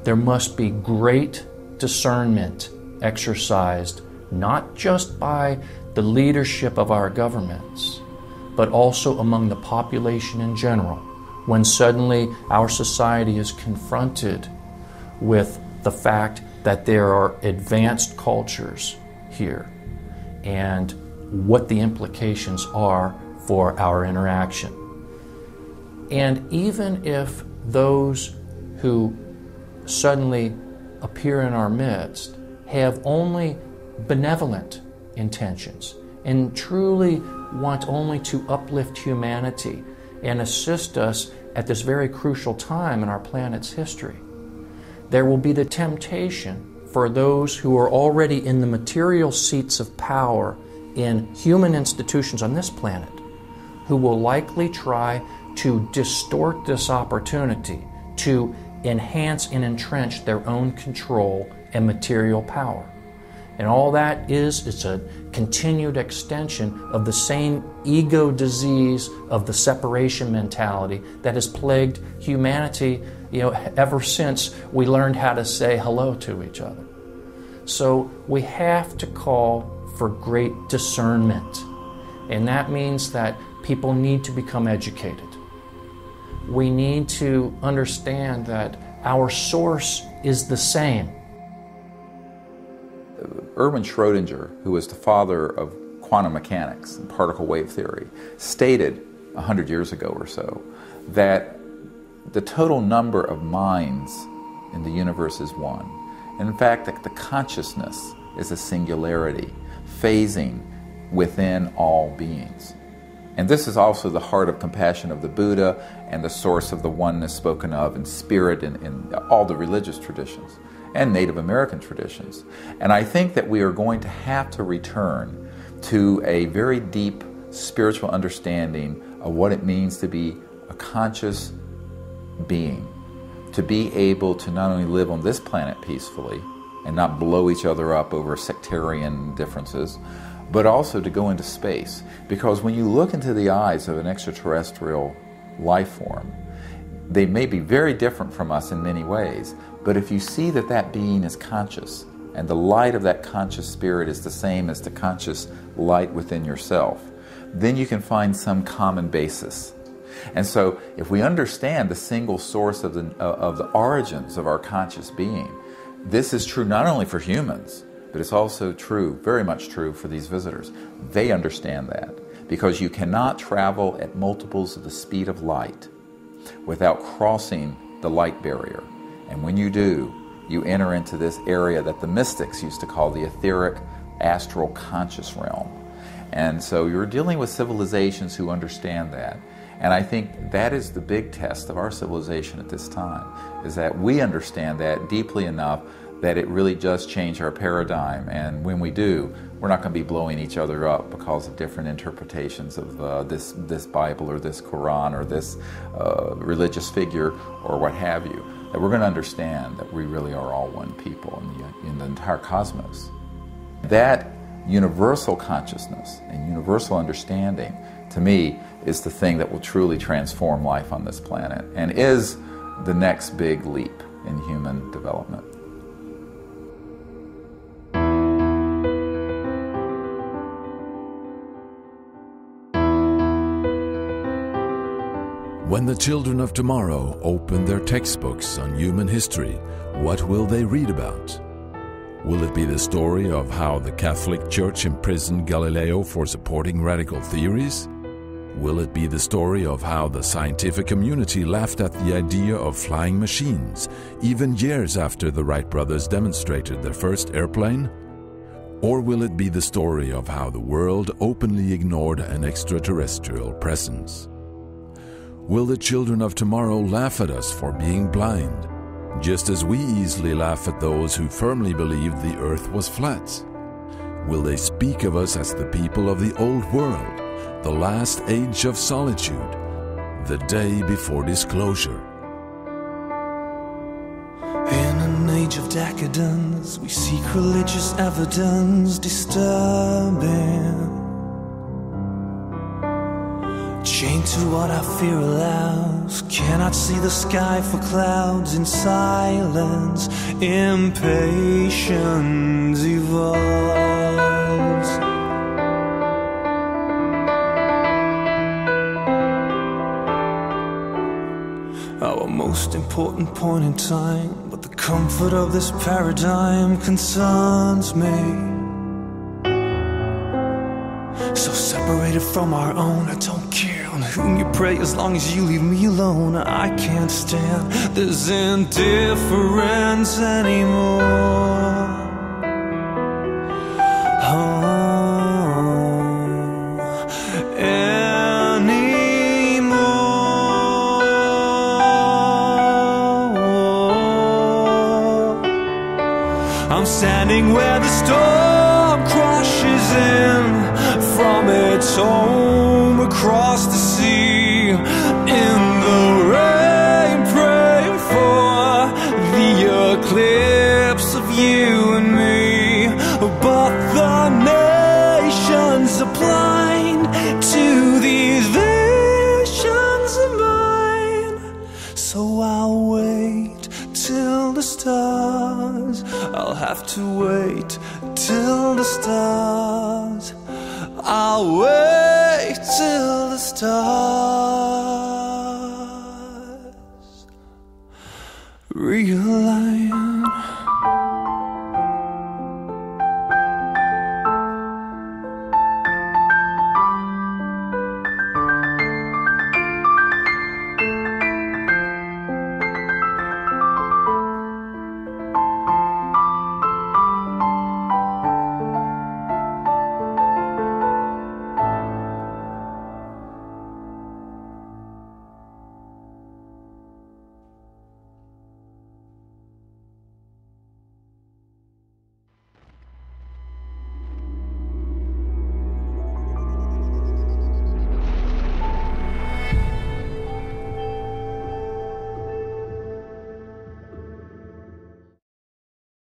there must be great discernment exercised, not just by the leadership of our governments, but also among the population in general, when suddenly our society is confronted with the fact that there are advanced cultures here and what the implications are for our interaction. And even if those who suddenly appear in our midst have only benevolent intentions and truly want only to uplift humanity and assist us at this very crucial time in our planet's history, there will be the temptation for those who are already in the material seats of power in human institutions on this planet, who will likely try to distort this opportunity to enhance and entrench their own control and material power. And all that is, it's a continued extension of the same ego disease of the separation mentality that has plagued humanity, ever since we learned how to say hello to each other. So we have to call for great discernment. And that means that people need to become educated. We need to understand that our source is the same. Erwin Schrödinger, who was the father of quantum mechanics and particle wave theory, stated 100 years ago or so that the total number of minds in the universe is one. And in fact, that the consciousness is a singularity, phasing within all beings. And this is also the heart of compassion of the Buddha and the source of the oneness spoken of in spirit in all the religious traditions and Native American traditions. And I think that we are going to have to return to a very deep spiritual understanding of what it means to be a conscious being, to be able to not only live on this planet peacefully and not blow each other up over sectarian differences, but also to go into space. Because when you look into the eyes of an extraterrestrial life form, they may be very different from us in many ways, but if you see that that being is conscious, and the light of that conscious spirit is the same as the conscious light within yourself, then you can find some common basis. And so if we understand the single source of the origins of our conscious being, this is true not only for humans, but it's also true, very much true, for these visitors. They understand that, because you cannot travel at multiples of the speed of light without crossing the light barrier. And when you do, you enter into this area that the mystics used to call the etheric, astral, conscious realm. And so you're dealing with civilizations who understand that. And I think that is the big test of our civilization at this time, is that we understand that deeply enough that it really does change our paradigm. And when we do, we're not going to be blowing each other up because of different interpretations of this Bible or this Quran or this religious figure or what have you. That we're going to understand that we really are all one people in the entire cosmos. That universal consciousness and universal understanding, to me, is the thing that will truly transform life on this planet and is the next big leap in human development. When the children of tomorrow open their textbooks on human history, what will they read about? Will it be the story of how the Catholic Church imprisoned Galileo for supporting radical theories? Will it be the story of how the scientific community laughed at the idea of flying machines, even years after the Wright brothers demonstrated their first airplane? Or will it be the story of how the world openly ignored an extraterrestrial presence? Will the children of tomorrow laugh at us for being blind, just as we easily laugh at those who firmly believed the earth was flat? Will they speak of us as the people of the old world, the last age of solitude, the day before disclosure? In an age of decadence, we seek religious evidence disturbing. Chained to what our fear allows, cannot see the sky for clouds. In silence, impatience evolves. Our most important point in time, but the comfort of this paradigm concerns me. So separated from our own, I don't care on whom you pray as long as you leave me alone. I can't stand this indifference anymore. I'm standing where the storm crashes in from its home across the sea, in the rain, praying for the eclipse of you and me. But the nations are blind to these visions of mine. So I'll wait till the stars, I'll have to wait till the stars, I'll wait till the stars realize.